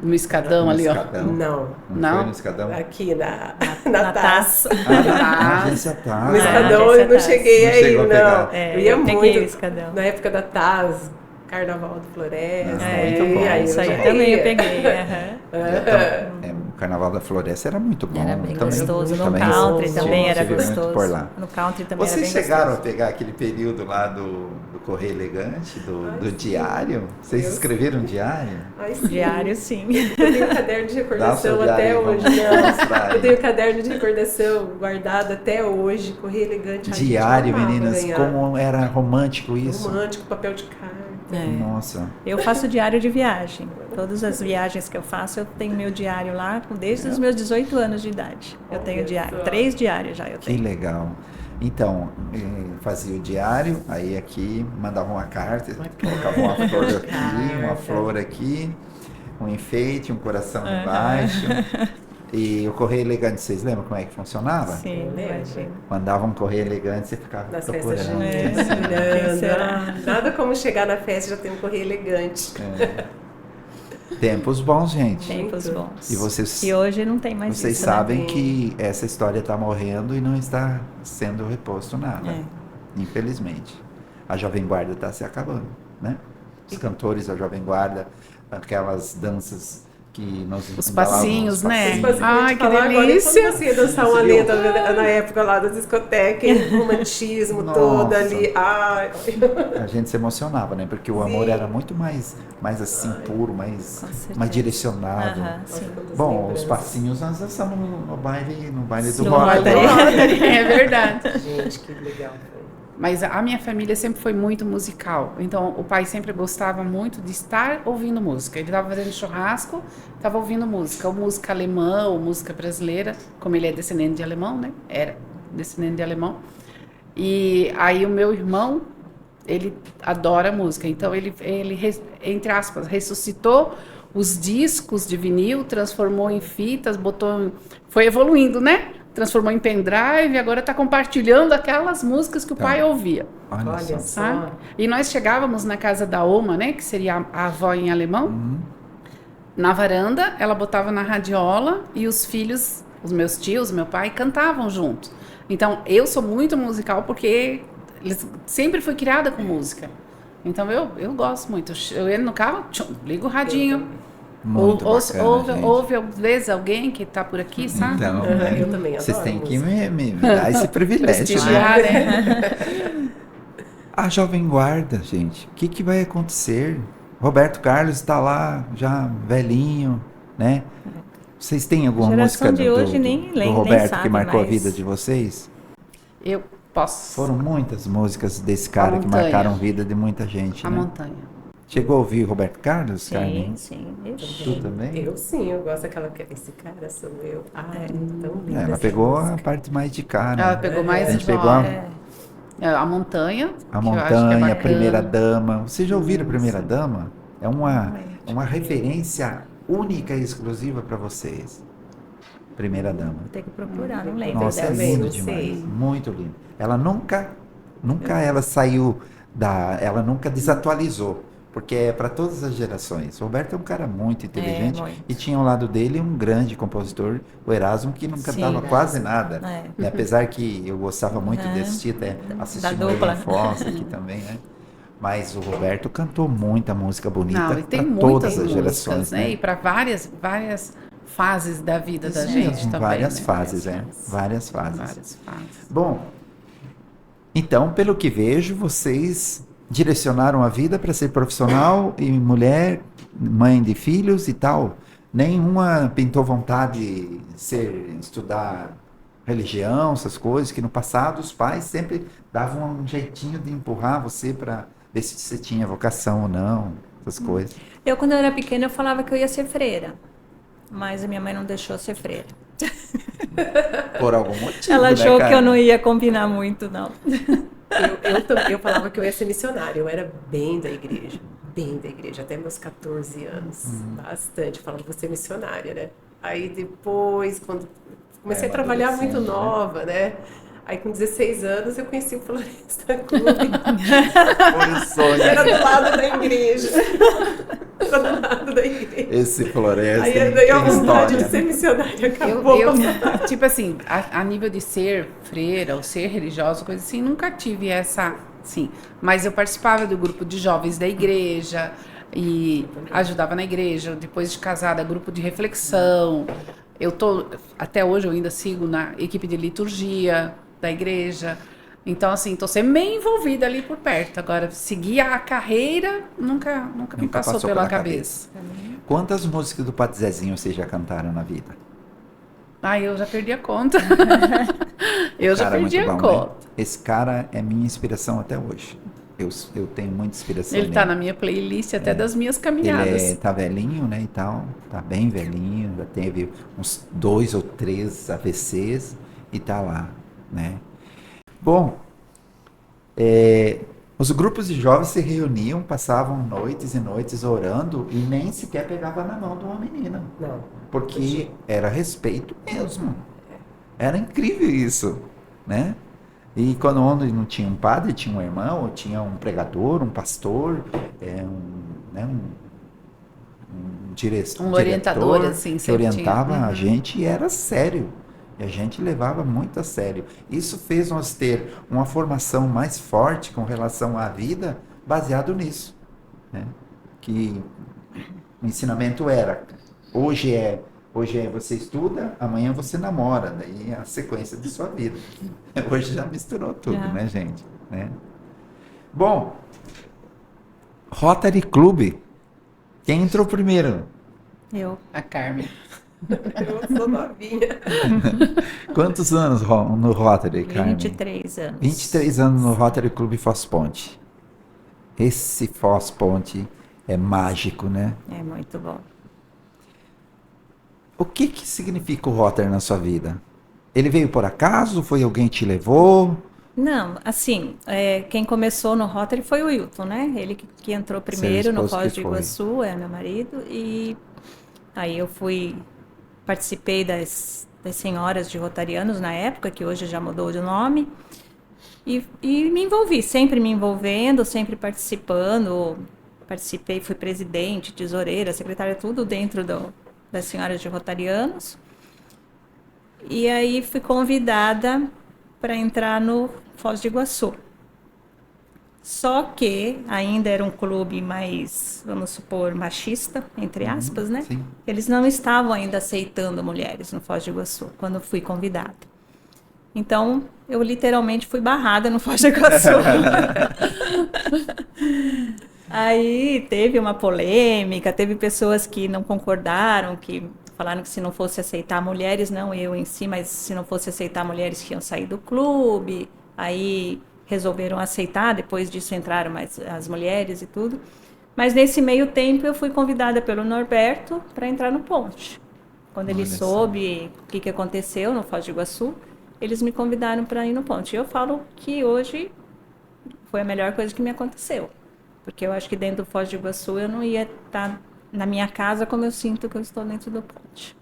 C: No escadão
A: No
C: ali, ó.
A: escadão.
D: Não,
C: Não?
A: Foi no escadão?
D: aqui na
B: Na
D: taça.
B: taça.
A: Ah, agência tá.
D: No escadão
B: essa
D: eu não
B: taça.
D: cheguei
A: Não
D: aí,
A: chegou a pegar.
D: não.
B: É,
D: Eu ia
B: eu peguei
D: muito
B: o escadão.
D: na época da Taz, Carnaval do Floresta.
A: muito bom.
D: aí
B: Isso aí
D: eu já
B: também eu
D: ia.
B: peguei. aham.
A: O Carnaval da Floresta era muito bom.
B: Era bem
A: também,
B: gostoso. No
A: também
B: country
A: estive-
B: também era
A: estive muito
B: gostoso.
A: por lá.
B: No country também
A: Vocês
B: era bem
A: chegaram
B: gostoso.
A: a pegar aquele período lá do Correio Elegante, do
D: sim.
A: diário? Vocês
D: Eu
A: escreveram diário?
D: Ai, sim.
B: Diário, sim.
D: Eu tenho um caderno de
A: Dá o
D: recordação
A: seu diário
D: até
A: aí,
D: hoje.
A: vamos
D: Não.
A: mostrar aí.
D: Eu tenho um caderno de recordação guardado até hoje, Correio Elegante. Ai, gente,
A: Diário,
D: eu amava
A: meninas,
D: ganhar.
A: como era romântico isso.
D: Romântico, papel de carta.
A: Nossa.
B: Eu faço diário de viagem. Todas as viagens que eu faço, eu tenho meu diário lá, desde os meus 18 anos de idade. Eu tenho diário, 3 diários já eu
A: Que
B: tenho.
A: legal. Então, fazia o diário, aí aqui mandava uma carta, colocava uma flor aqui, uma flor aqui, um enfeite, um coração embaixo. E o correio elegante, vocês lembram como é que funcionava?
B: Sim, imagina.
A: Mandava um correio elegante, você ficava
D: Nas festas
A: procurando.
D: juninas,
B: Quem será?
D: nada como chegar na festa e já ter um correio elegante.
A: Tempos bons, gente.
B: Tempos bons.
A: E vocês,
B: E hoje não tem mais
A: vocês
B: isso,
A: sabem
B: né?
A: que essa história está morrendo e não está sendo reposto nada.
B: É.
A: Infelizmente. A Jovem Guarda está se acabando, né? Os cantores da Jovem Guarda, aquelas danças que nós
C: Os
A: embalávamos,
C: passinhos,
A: os
C: né?
A: passinhos.
C: Ai, que
D: Agora,
C: delícia.
D: quando você ia dançar uma letra na época lá da discoteca, e o romantismo todo
A: Nossa.
D: ali. Ai.
A: A gente se emocionava, né? Porque o amor era muito mais assim, puro, mais
B: certeza.
A: direcionado.
B: Aham, sim.
A: Bom, os passinhos nós dançamos no baile do
B: No
A: Rotary.
B: Rotary.
C: É verdade.
D: Gente, que legal.
C: Mas a minha família sempre foi muito musical. Então, o pai sempre gostava muito de estar ouvindo música. Ele estava fazendo churrasco, estava ouvindo música. Ou música alemã, ou música brasileira. Como ele é descendente de alemão, né? Era descendente de alemão. E aí o meu irmão, ele adora música. Então, ele entre aspas, ressuscitou os discos de vinil, transformou em fitas, botou... Foi evoluindo, né? Transformou em pendrive, agora está compartilhando aquelas músicas que o pai ouvia.
A: Olha só.
C: Sabe? E nós chegávamos na casa da Oma, né, que seria a avó em alemão, na varanda, ela botava na radiola e os filhos, os meus tios, meu pai, cantavam junto. Então, eu sou muito musical porque sempre fui criada com música. Então, eu gosto muito. Eu entro no carro, ligo o radinho.
A: Muito bacana, gente.
C: Ouve às vezes alguém que está por aqui, sabe?
A: Então, né?
D: Eu também adoro
A: Vocês têm que
D: música.
A: me dar esse privilégio, né?
C: Prestigiar, né?
A: A Jovem Guarda, gente, o que vai acontecer? Roberto Carlos está lá, já velhinho, né? Vocês têm alguma
B: Geração
A: música
B: de hoje nem
A: do Roberto
B: sabe
A: que marcou
B: mais.
A: a vida de vocês?
C: Eu posso.
A: Foram muitas músicas desse cara que
C: Montanha.
A: marcaram a vida de muita gente,
C: A
A: né?
C: montanha.
A: Chegou a ouvir Roberto Carlos,
B: Sim,
A: Carmen?
B: sim. Ixi.
A: Tu também?
D: Eu sim, eu gosto daquela que esse cara sou eu. Ai, tão linda.
A: Ela
D: essa
A: pegou a
D: música.
A: parte mais de cara.
C: Ela pegou mais
A: A gente
C: jovem.
A: pegou
C: A montanha.
A: a
C: que eu acho que é
A: Montanha, a
C: bacana.
A: Primeira Dama. Vocês já ouviram a Primeira Dama? É uma referência única e exclusiva para vocês. Primeira Dama.
B: Tem que procurar, não lembro
A: Nossa, é
B: dessa.
A: lindo
D: não
A: demais.
D: sei.
A: Muito lindo. Ela nunca ela saiu ela nunca desatualizou. Porque é para todas as gerações. O Roberto é um cara muito inteligente
B: muito.
A: e tinha ao lado dele um grande compositor, o Erasmo, que nunca
B: Sim,
A: dava
B: Erasmo.
A: quase nada.
B: É.
A: E apesar que eu gostava muito de assistir, até
B: Da
A: assistindo o
B: dupla.
A: Evan Fossa aqui também, né? Mas o Roberto cantou muita música bonita
C: Não, e tem
A: para
C: muitas
A: todas as
C: músicas,
A: gerações,
C: né? E para várias fases da vida da
A: Sim,
C: gente também.
A: várias
C: né?
A: fases,
C: Várias
A: Várias fases.
C: Várias fases.
A: Bom, então, pelo que vejo, vocês direcionaram a vida para ser profissional e mulher, mãe de filhos e tal. Nenhuma pintou vontade de estudar religião, essas coisas, que no passado os pais sempre davam um jeitinho de empurrar você para ver se você tinha vocação ou não, essas coisas.
B: Eu, quando eu era pequena, eu falava que eu ia ser freira. Mas a minha mãe não deixou eu ser freira.
A: Por algum motivo,
B: Ela
A: né,
B: achou que eu
A: cara?
B: não ia combinar muito, não.
D: Eu falava que eu ia ser missionária, eu era bem da igreja, até meus 14 anos, bastante. Eu falava, vou ser missionária, né? Aí depois, quando comecei a trabalhar muito
A: adolescente, né?
D: nova, né? Aí com 16 anos eu conheci o Floresta Clube,
A: Foi o sonho.
D: era do lado da igreja. Era do lado da igreja.
A: Esse Floresta
D: Aí
A: tem
D: eu dei a vontade
A: história,
D: de ser
A: né?
D: missionária, acabou.
C: Tipo assim, a nível de ser freira ou ser religiosa, coisa assim, nunca tive essa, sim. Mas eu participava do grupo de jovens da igreja e ajudava na igreja. Depois de casada, grupo de reflexão. Até hoje eu ainda sigo na equipe de liturgia da igreja. Então, assim, tô sempre meio envolvida ali por perto. Agora, seguir a carreira nunca me passou pela cabeça.
A: Quantas músicas do Padre Zezinho vocês já cantaram na vida?
C: Eu já perdi a conta. Eu já
A: Cara,
C: perdi
A: muito
C: a
A: bom,
C: conta.
A: né? Esse cara é minha inspiração até hoje. eu tenho muita inspiração
C: Ele tá
A: nele.
C: na minha playlist até das minhas caminhadas.
A: Ele tá velhinho, né, e tal, tá bem velhinho, já teve uns 2 ou 3 AVCs e tá lá, né. Bom, os grupos de jovens se reuniam, passavam noites e noites orando e nem sequer pegava na mão de uma menina,
D: Não.
A: porque era respeito mesmo. Era incrível isso, né? E quando onde não tinha um padre, tinha um irmão, ou tinha um pregador, um pastor,
C: Um orientador,
A: diretor
C: assim,
A: que
C: sempre
A: orientava
C: tinha.
A: a gente e era sério. E a gente levava muito a sério. Isso fez nós ter uma formação mais forte com relação à vida, baseado nisso, né? Que o ensinamento era, hoje é você estuda, amanhã você namora, daí é a sequência de sua vida. Hoje já misturou tudo, né, gente? Né? Bom, Rotary Club, quem entrou primeiro?
B: Eu.
C: A Carmen.
D: Eu sou novinha.
A: Quantos anos no Rotary, Carmen?
B: 23 anos.
A: 23 anos no Rotary Club Foz Ponte. Esse Foz Ponte é mágico, né?
B: É muito bom.
A: O que significa o Rotary na sua vida? Ele veio por acaso? Foi alguém que te levou?
B: Não, assim, quem começou no Rotary foi o Wilton, né? Ele que entrou primeiro no
A: esposo
B: Foz
A: que
B: do
A: foi.
B: Iguaçu, meu marido, e aí eu participei das senhoras de Rotarianos na época, que hoje já mudou de nome, e me envolvi, sempre me envolvendo, sempre participando, fui presidente, tesoureira, secretária, tudo dentro das senhoras de Rotarianos, e aí fui convidada para entrar no Foz do Iguaçu. Só que ainda era um clube mais, vamos supor, machista, entre aspas, né?
A: Sim.
B: Eles não estavam ainda aceitando mulheres no Foz do Iguaçu, quando fui convidada. Então, eu literalmente fui barrada no Foz do Iguaçu. Aí teve uma polêmica, teve pessoas que não concordaram, que falaram que se não fosse aceitar mulheres, não eu em si, mas se não fosse aceitar mulheres que iam sair do clube. Aí resolveram aceitar, depois disso entraram mais as mulheres e tudo. Mas nesse meio tempo eu fui convidada pelo Norberto para entrar no Ponte. Quando ele
A: Olha
B: soube o que aconteceu no Foz do Iguaçu, eles me convidaram para ir no Ponte. E eu falo que hoje foi a melhor coisa que me aconteceu. Porque eu acho que dentro do Foz do Iguaçu eu não ia estar na minha casa como eu sinto que eu estou dentro do Ponte.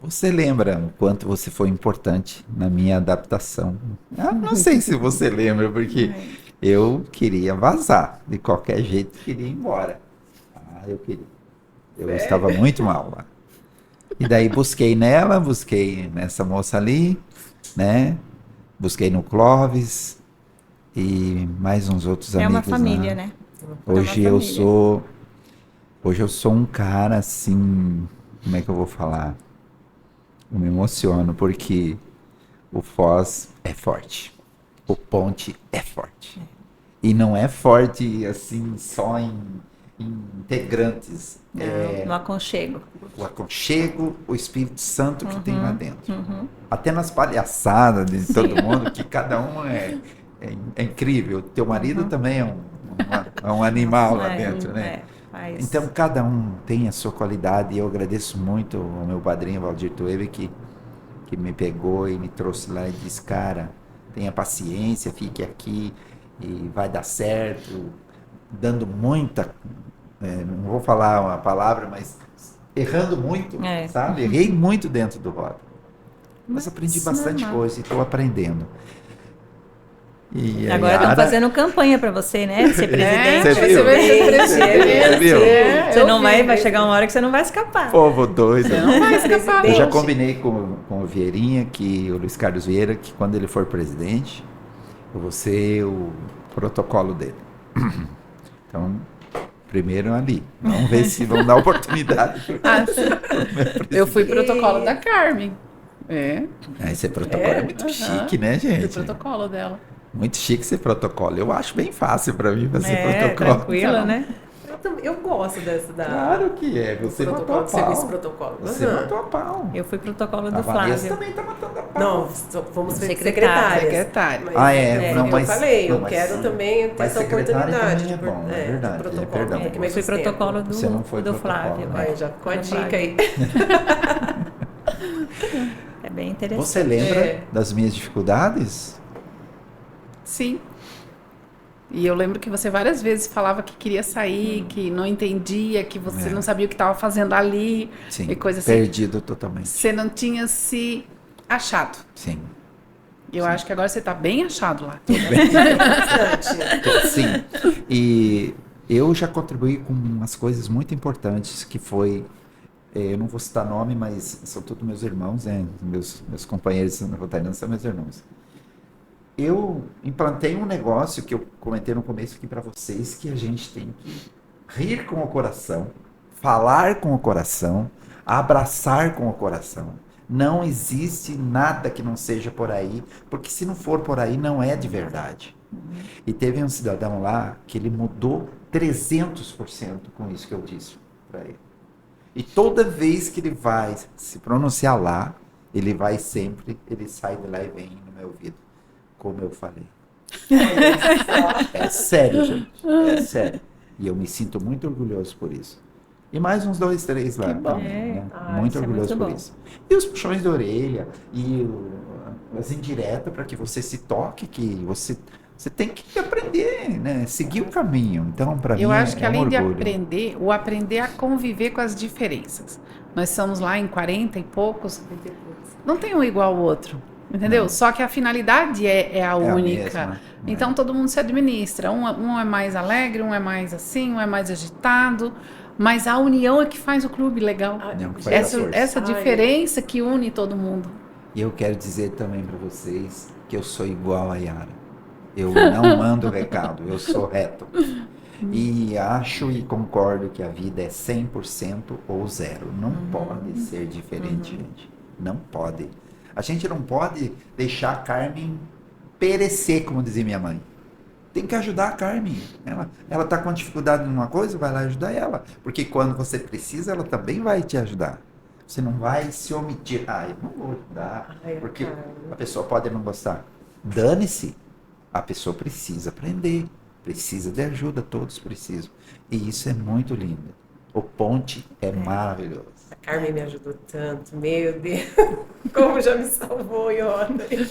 A: Você lembra o quanto você foi importante na minha adaptação? Eu não sei se você lembra, porque eu queria vazar. De qualquer jeito, queria ir embora. Eu queria. Eu estava muito mal lá. E daí busquei nessa moça ali, né? Busquei no Clóvis e mais uns outros
B: É
A: amigos
B: uma família,
A: lá.
B: né?
A: Hoje
B: É uma
A: eu
B: família.
A: sou um cara assim, como é que eu vou falar? Eu me emociono porque o Foz é forte. O Ponte é forte. E não é forte assim só em integrantes.
B: No aconchego.
A: O aconchego, o Espírito Santo que tem lá dentro. Até nas palhaçadas de todo mundo, que cada um é incrível. Teu marido também é um animal lá dentro, né? Então, cada um tem a sua qualidade e eu agradeço muito ao meu padrinho, Valdir Tueve, que me pegou e me trouxe lá e disse, cara, tenha paciência, fique aqui e vai dar certo, dando muita, não vou falar uma palavra, mas errando muito, sabe? Errei muito dentro do Rotary. Mas aprendi bastante coisa e estou aprendendo. E
B: agora estão fazendo campanha para você, né? Ser presidente.
A: Você viu?
C: Você vai ser presidente.
A: Você viu?
B: Você não vai chegar uma hora que você não vai escapar.
A: Povo doido.
C: Não vai escapar.
A: Eu já combinei com o Vieirinha, o Luiz Carlos Vieira, que quando ele for presidente, eu vou ser o protocolo dele. Então, primeiro ali. Vamos ver se vão dar oportunidade.
C: Eu fui protocolo da Carmen.
A: Esse protocolo é muito chique, né, gente?
C: Fui protocolo dela.
A: Muito chique ser protocolo. Eu acho bem fácil para mim fazer protocolo.
B: Tranquilo, né?
D: Eu gosto dessa da...
A: Claro que é. Você matou a
D: protocolo,
A: pau.
D: serviço protocolo.
A: Você
D: Aham.
A: matou a pau.
B: Eu fui protocolo do
A: A Vanessa
B: Flávio.
A: também tá matando a pau.
D: Não, fomos
B: Secretária.
D: secretárias. Mas,
A: Não,
D: eu
A: mas...
D: falei,
A: não,
D: eu
A: mas
D: quero
A: sim.
D: também ter
A: Mas
D: essa
A: secretária
D: oportunidade.
A: também é bom, é verdade,
D: protocolo,
A: perdão.
D: um pouquinho
B: Eu
D: mais
B: fui
D: de tempo.
B: protocolo
A: Você não foi
B: do
A: protocolo,
B: Flávio.
A: né?
D: Aí, já com a
B: Do
D: dica
B: Flávio.
D: aí.
B: É bem interessante.
A: Você lembra
D: É.
A: das minhas dificuldades?
C: Sim. E eu lembro que você várias vezes falava que queria sair, que não entendia, que você não sabia o que estava fazendo ali.
A: Sim.
C: E coisa assim.
A: Perdido totalmente.
C: Você não tinha se achado.
A: Sim.
C: Eu acho que agora você está bem achado lá.
D: Interessante.
A: Sim. E eu já contribuí com umas coisas muito importantes que foi, eu não vou citar nome, mas são todos meus irmãos, né? Meus companheiros na Rotariana são meus irmãos. Eu implantei um negócio que eu comentei no começo aqui para vocês, que a gente tem que rir com o coração, falar com o coração, abraçar com o coração. Não existe nada que não seja por aí, porque se não for por aí, não é de verdade. E teve um cidadão lá que ele mudou 300% com isso que eu disse para ele. E toda vez que ele vai se pronunciar lá, ele sai de lá e vem no meu ouvido, como eu falei. É sério, gente. É sério. E eu me sinto muito orgulhoso por isso. E mais uns 2, 3 lá também, né? Muito
B: isso é
A: orgulhoso
B: muito
A: por
B: bom.
A: isso. E os puxões de orelha, e as indiretas para que você se toque, que você tem que aprender, né? Seguir o caminho. Então, para mim,
C: Eu acho que
A: é um
C: além de
A: orgulho.
C: aprender, o aprender a conviver com as diferenças. Nós estamos lá em 40 e poucos, não tem um igual ao outro, entendeu?
A: Não.
C: Só que a finalidade é a
A: É a
C: única.
A: mesma,
C: Então todo mundo se administra. Um é mais alegre, um é mais assim, um é mais agitado. Mas a união é que faz o clube legal.
A: Não, que faz a força.
C: Essa diferença que une todo mundo.
A: E eu quero dizer também para vocês que eu sou igual a Yara. Eu não mando recado, eu sou reto. E acho e concordo que a vida é 100% ou zero. Não pode ser diferente, gente. Não pode. A gente não pode deixar a Carmen perecer, como dizia minha mãe. Tem que ajudar a Carmen. Ela está com dificuldade em uma coisa, vai lá ajudar ela. Porque quando você precisa, ela também vai te ajudar. Você não vai se omitir. Ah, eu não vou ajudar. Porque a pessoa pode não gostar. Dane-se. A pessoa precisa aprender. Precisa de ajuda. Todos precisam. E isso é muito lindo. O Ponte é maravilhoso.
D: A Carmen me ajudou tanto, meu Deus. Como já me salvou em Rotary.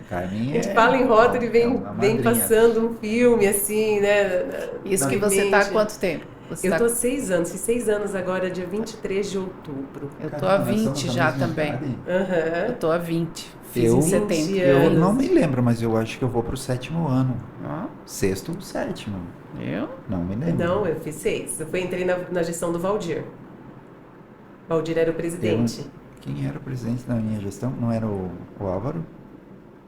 A: Carmen
D: A gente fala em Rotary e vem
A: uma madrinha.
D: passando um filme assim, né?
C: Isso
D: na
C: que você
D: mente.
C: está há quanto tempo? Você
D: Eu
C: tá-
D: tô há 6 anos, fiz 6 anos agora, dia 23 de outubro.
C: Eu tô há
A: Caramba,
C: 20
A: nós somos
C: já
A: da mesma
C: também.
A: idade.
D: Aham.
C: Eu tô há 20. Fiz
A: Eu-
C: em setembro.
A: Eu
D: anos.
A: não me lembro, mas eu acho que eu vou pro 7º ano.
C: Ó,
A: 6º ou 7º.
C: eu?
A: Não me lembro.
D: Não, eu fiz 6. Entrei na gestão do Valdir. Valdir era o presidente.
A: Quem era o presidente da minha gestão? Não era o Álvaro?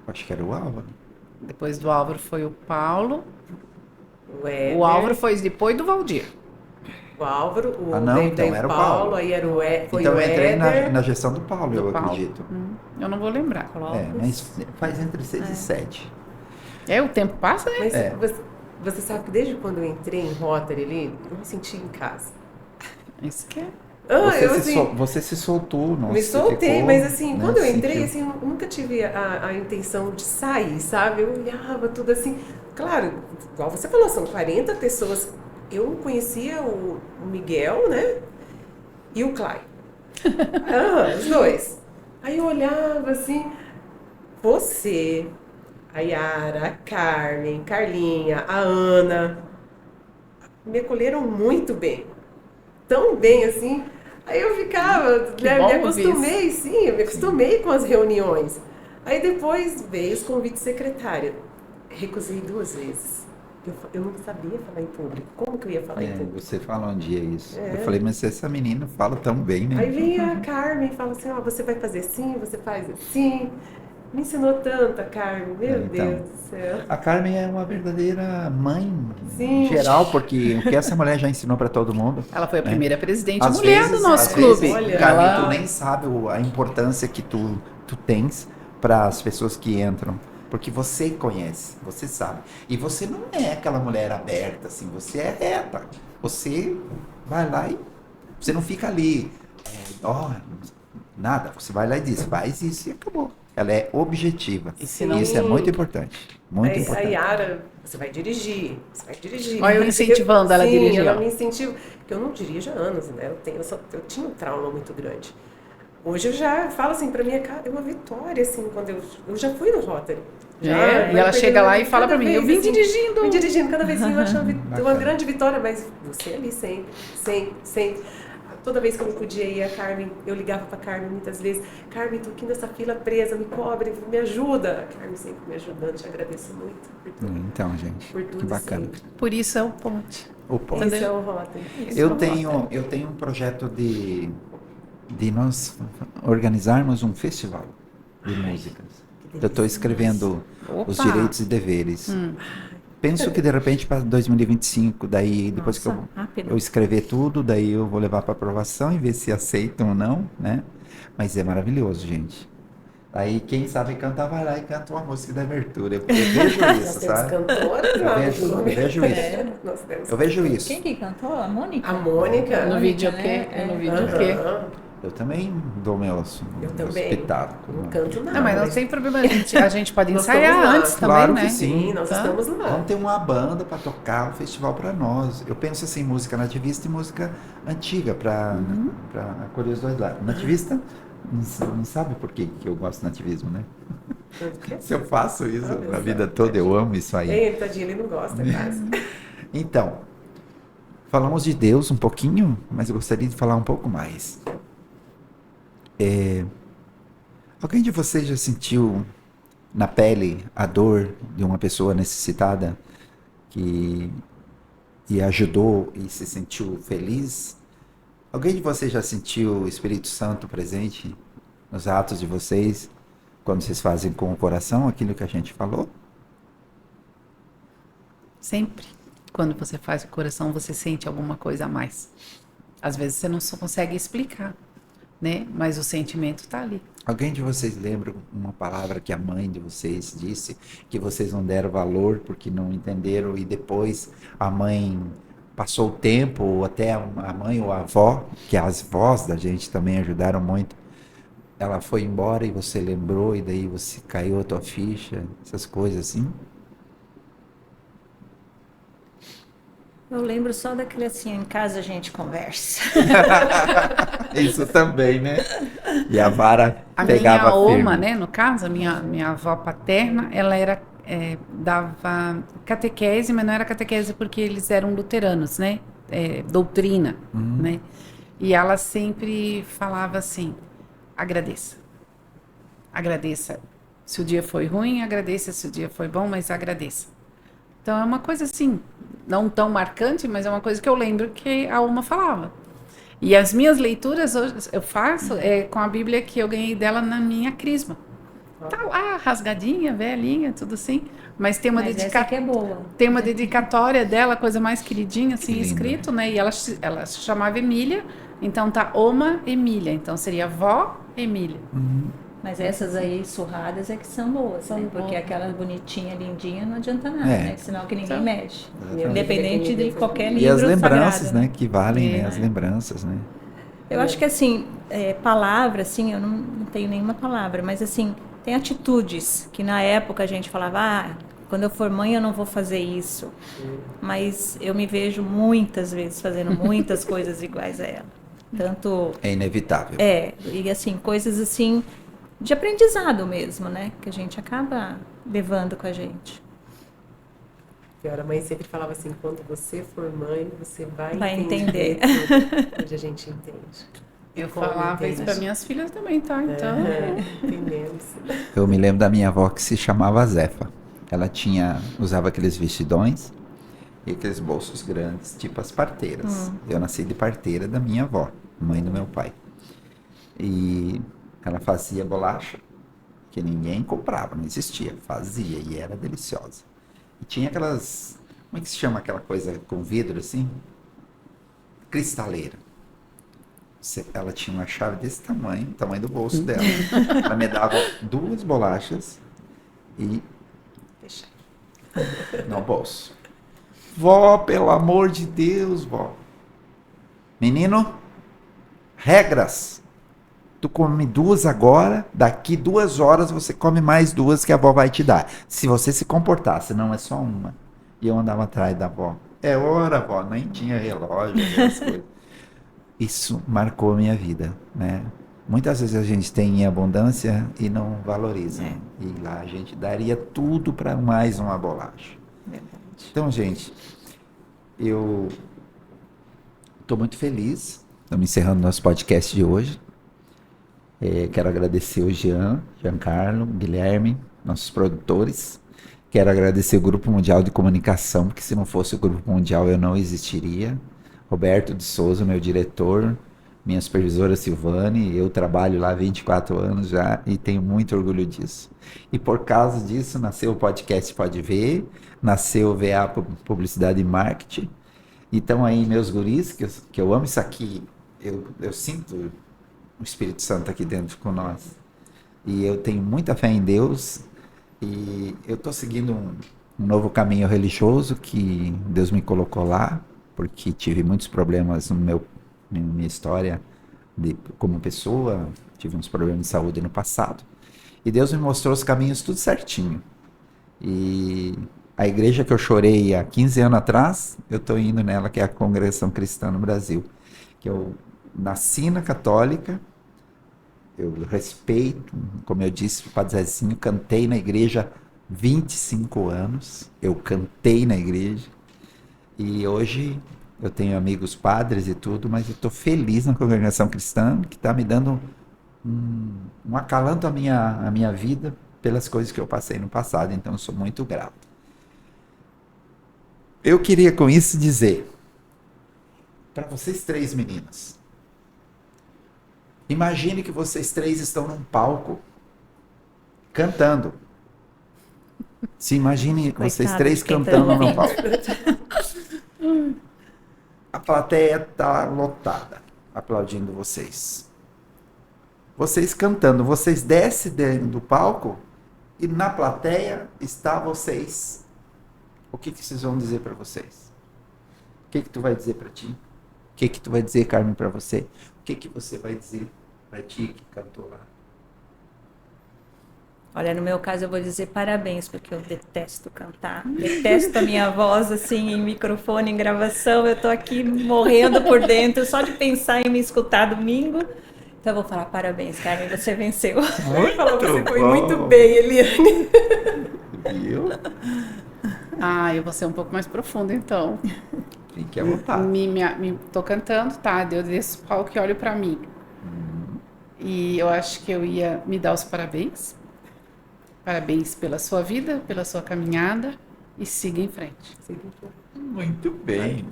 A: Acho que era o Álvaro.
C: Depois do Álvaro foi o Paulo.
D: O Éder,
C: O Álvaro foi depois do Valdir.
D: o Álvaro, o
A: Ah, não,
D: daí
A: então
D: veio
A: era o
D: Paulo,
A: Paulo.
D: aí era foi
A: Então
D: o
A: eu entrei
D: Éder.
A: na gestão do Paulo,
C: Do
A: eu
C: Paulo.
A: acredito.
C: Eu não vou lembrar.
A: É, mas faz entre 6 e 7.
C: O tempo passa, né?
D: Mas
A: É.
D: você sabe que desde quando eu entrei em Rotary ali, eu me senti em casa.
C: Isso que é.
A: Você se soltou, nossa.
D: Me
A: você
D: soltei,
A: ficou,
D: mas assim,
A: né,
D: quando eu entrei,
A: sentiu.
D: assim, eu nunca tive a intenção de sair, sabe? Eu olhava tudo assim. Claro, igual você falou, são 40 pessoas. Eu conhecia o Miguel, né? E o Clay. Os dois. Aí eu olhava assim, você, a Yara, a Carmen, Carlinha, a Ana, me acolheram muito bem. Tão bem assim. Aí eu ficava,
C: Que
D: né,
C: bom
D: me
C: ouvir
D: acostumei, sim, eu me acostumei com as reuniões. Aí depois veio os convites secretária. Recusei 2 vezes. Eu não sabia falar em público. Como que eu ia falar em público?
A: Você falou um dia isso.
D: É.
A: Eu falei, mas essa menina fala tão bem, né?
D: Aí vem a Carmen e fala assim, ó, você vai fazer assim, você faz assim. Me ensinou tanto a Carmen, meu
A: Então.
D: Deus do céu.
A: A Carmen é uma verdadeira mãe
D: Sim.
A: geral, porque o que essa mulher já ensinou para todo mundo.
C: Ela foi a primeira presidente
A: Às
C: mulher
A: vezes-
C: do nosso
A: às
C: clube.
A: vezes,
D: Olha.
A: Carmen,
C: Ela-
A: tu nem sabe a importância que tu tens para as pessoas que entram. Porque você conhece, você sabe. E você não é aquela mulher aberta, assim, você é reta. Você vai lá e você não fica ali, nada. Você vai lá e diz, faz isso e acabou. Ela é objetiva.
C: E se não-
A: Isso é muito importante. Muito
D: A
A: importante.
D: Yara, você vai dirigir.
C: Olha eu incentivando ela a
D: Sim,
C: dirigir,
D: ela
C: ó.
D: me incentiva. Porque eu não dirijo há anos, né? Eu tinha um trauma muito grande. Hoje eu já falo assim, pra mim é uma vitória, assim, quando eu já fui no Rotary.
C: E ela chega lá e fala pra mim, eu vim dirigindo.
D: Vim dirigindo, cada vez assim, eu acho uma grande vitória, mas você ali sempre. Toda vez que eu não podia ir, a Carmen, eu ligava pra Carmen muitas vezes, Carmen, tô aqui nessa fila presa, me cobre, me ajuda. A Carmen sempre me ajudando, te agradeço muito por tudo.
A: Então, gente,
D: Por tudo
A: que bacana.
D: sempre.
C: Por isso é o ponte.
A: O ponto.
D: Esse é o Rotary.
A: Eu tenho um projeto de nós organizarmos um festival de músicas. Eu estou escrevendo os
C: Opa!
A: direitos e deveres. Penso que de repente para 2025, daí depois que
B: Nossa, rápido.
A: eu escrever tudo, daí eu vou levar para aprovação e ver se aceitam ou não, né? Mas é maravilhoso, gente. Aí quem sabe cantar vai lá e canta uma música de abertura. Eu vejo
D: Nós
A: isso,
D: temos
A: sabe?
D: cantora,
A: Eu vejo isso.
D: Nós temos
A: Eu vejo isso.
B: Quem que cantou? A Mônica?
D: a Mônica.
C: No vídeo
B: né?
C: que?
B: É.
C: No vídeo que?
D: Aham.
A: Eu também dou meus
D: também.
A: espetáculos.
D: Não canto nada.
C: Não, mas não tem problema. A gente pode
D: Nós
C: ensaiar
D: estamos lá.
C: antes
A: Claro
C: também,
A: que
C: né?
A: sim.
D: Sim, nós
C: Tá?
D: estamos lá.
A: Vamos ter uma banda para tocar o festival para nós. Eu penso assim, música nativista e música antiga para acolher os dois lados. Nativista não sabe por que eu gosto de nativismo, né? Se eu faço isso a vida toda, eu amo isso aí.
D: Ei, tadinho, ele não gosta, quase.
A: Então, falamos de Deus um pouquinho, mas eu gostaria de falar um pouco mais. Alguém de vocês já sentiu na pele a dor de uma pessoa necessitada que ajudou e se sentiu feliz? Alguém de vocês já sentiu o Espírito Santo presente nos atos de vocês, quando vocês fazem com o coração aquilo que a gente falou?
C: Sempre. Quando você faz o coração, você sente alguma coisa a mais. Às vezes você não só consegue explicar, né? Mas o sentimento está ali.
A: Alguém de vocês lembra uma palavra que a mãe de vocês disse, que vocês não deram valor porque não entenderam, e depois a mãe passou o tempo, ou até a mãe ou a avó, que as vós da gente também ajudaram muito, ela foi embora e você lembrou, e daí você caiu a tua ficha, essas coisas assim?
B: Eu lembro só daquele assim, em casa a gente conversa.
A: Isso também, né? E a vara
C: A
A: pegava
C: minha
A: firme.
C: oma, né, no caso, a minha avó paterna, ela era, dava catequese, mas não era catequese porque eles eram luteranos, né? Doutrina, né? E ela sempre falava assim, agradeça. Agradeça. Se o dia foi ruim, agradeça. Se o dia foi bom, mas agradeça. Então é uma coisa assim, não tão marcante, mas é uma coisa que eu lembro que a Uma falava. E as minhas leituras hoje eu faço com a Bíblia que eu ganhei dela na minha crisma. Tá lá, rasgadinha, velhinha, tudo assim. Mas tem uma
B: Mas essa que é boa.
C: tem uma dedicatória dela, coisa mais queridinha, assim,
A: Que lindo,
C: escrito, né? E ela se chamava Emília, então tá Oma Emília. Então seria Vó Emília.
B: Mas essas aí surradas é que são boas, né? Porque
C: boas.
B: aquelas bonitinhas, lindinhas, não adianta nada,
A: É.
B: né? Senão que ninguém
C: Então,
B: mexe.
D: Meu
B: Independente de
D: Deus.
B: qualquer
A: E
B: livro
A: as lembranças,
B: sagrado,
A: né? Que valem, né?
C: É.
A: As lembranças, né?
B: Eu acho que assim, palavra, assim, eu não tenho nenhuma palavra, mas assim, tem atitudes que na época a gente falava, quando eu for mãe eu não vou fazer isso. Mas eu me vejo muitas vezes fazendo muitas coisas iguais a ela. Tanto,
A: É inevitável.
B: e assim, coisas assim, de aprendizado mesmo, né? Que a gente acaba levando com a gente.
D: A mãe sempre falava assim, quando você for mãe, você vai
B: entender.
D: tudo, onde a gente entende.
C: Eu
D: Como
C: falava isso
D: entende?
C: para minhas filhas também, tá? Então,
D: Entendemos.
A: Eu me lembro da minha avó que se chamava Zefa. Ela usava aqueles vestidões e aqueles bolsos grandes, tipo as parteiras. Eu nasci de parteira da minha avó, mãe do meu pai. E ela fazia bolacha que ninguém comprava, não existia. Fazia e era deliciosa. E tinha aquelas, como é que se chama aquela coisa com vidro assim? Cristaleira. Ela tinha uma chave desse tamanho, tamanho do bolso dela. Ela me dava 2 bolachas e no bolso. Vó, pelo amor de Deus, vó. Menino, regras. Tu come 2 agora, daqui 2 horas você come mais 2 que a avó vai te dar. Se você se comportar, senão é só uma. E eu andava atrás da avó. É hora, vó, nem tinha relógio, essas coisas. Isso marcou a minha vida, né? Muitas vezes a gente tem em abundância e não valoriza. E lá a gente daria tudo para mais uma bolacha.
B: Verdade.
A: Então, gente, eu estou muito feliz. Estamos encerrando nosso podcast de hoje. Quero agradecer o Giancarlo, Guilherme, nossos produtores. Quero agradecer o Grupo Mundial de Comunicação, porque se não fosse o Grupo Mundial eu não existiria. Roberto de Souza, meu diretor, minha supervisora Silvane, eu trabalho lá há 24 anos já e tenho muito orgulho disso. E por causa disso nasceu o podcast Pode Ver, nasceu o VA Publicidade e Marketing. Então aí meus guris, que eu amo isso aqui, eu sinto o Espírito Santo aqui dentro com nós. E eu tenho muita fé em Deus e eu estou seguindo um novo caminho religioso que Deus me colocou lá, porque tive muitos problemas na minha história como pessoa, tive uns problemas de saúde no passado. E Deus me mostrou os caminhos tudo certinho. E a igreja que eu chorei há 15 anos atrás, eu estou indo nela, que é a Congregação Cristã no Brasil. Que eu nasci na católica, eu respeito, como eu disse, o Padre Zezinho, cantei na igreja 25 anos, eu cantei na igreja. E hoje eu tenho amigos padres e tudo, mas eu estou feliz na Congregação Cristã, que está me dando um acalanto à minha vida pelas coisas que eu passei no passado, então eu sou muito grato. Eu queria com isso dizer para vocês 3 meninas, imagine que vocês 3 estão num palco cantando. Se imagine vocês 3 cantando no palco. A plateia está lotada, aplaudindo vocês. Vocês cantando, vocês descem dentro do palco e na plateia está vocês. O que vocês vão dizer para vocês? O que tu vai dizer para ti? O que tu vai dizer, Carmen, para você? O que você vai dizer para ti que cantou lá?
B: Olha, no meu caso eu vou dizer parabéns, porque eu detesto cantar. Detesto a minha voz, assim, em microfone, em gravação. Eu tô aqui morrendo por dentro, só de pensar em me escutar domingo. Então eu vou falar parabéns, Carmen, você venceu.
D: Você foi muito bem, Eliane.
A: Viu?
C: Eu vou ser um pouco mais profunda, então.
A: Fique à vontade.
C: Tô cantando, tá? Eu desço o palco e olho pra mim. E eu acho que eu ia me dar os parabéns. Parabéns pela sua vida, pela sua caminhada e siga em frente.
A: Muito bem.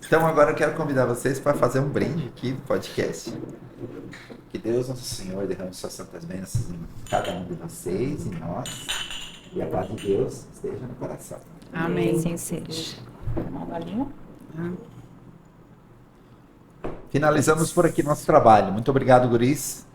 A: Então agora eu quero convidar vocês para fazer um brinde aqui no podcast. Que Deus, nosso Senhor, derrame suas santas bênçãos em cada um de vocês, em nós. E a paz de Deus esteja no coração.
C: Amém.
B: Assim seja. Uma balinha.
A: Finalizamos por aqui nosso trabalho. Muito obrigado, guris.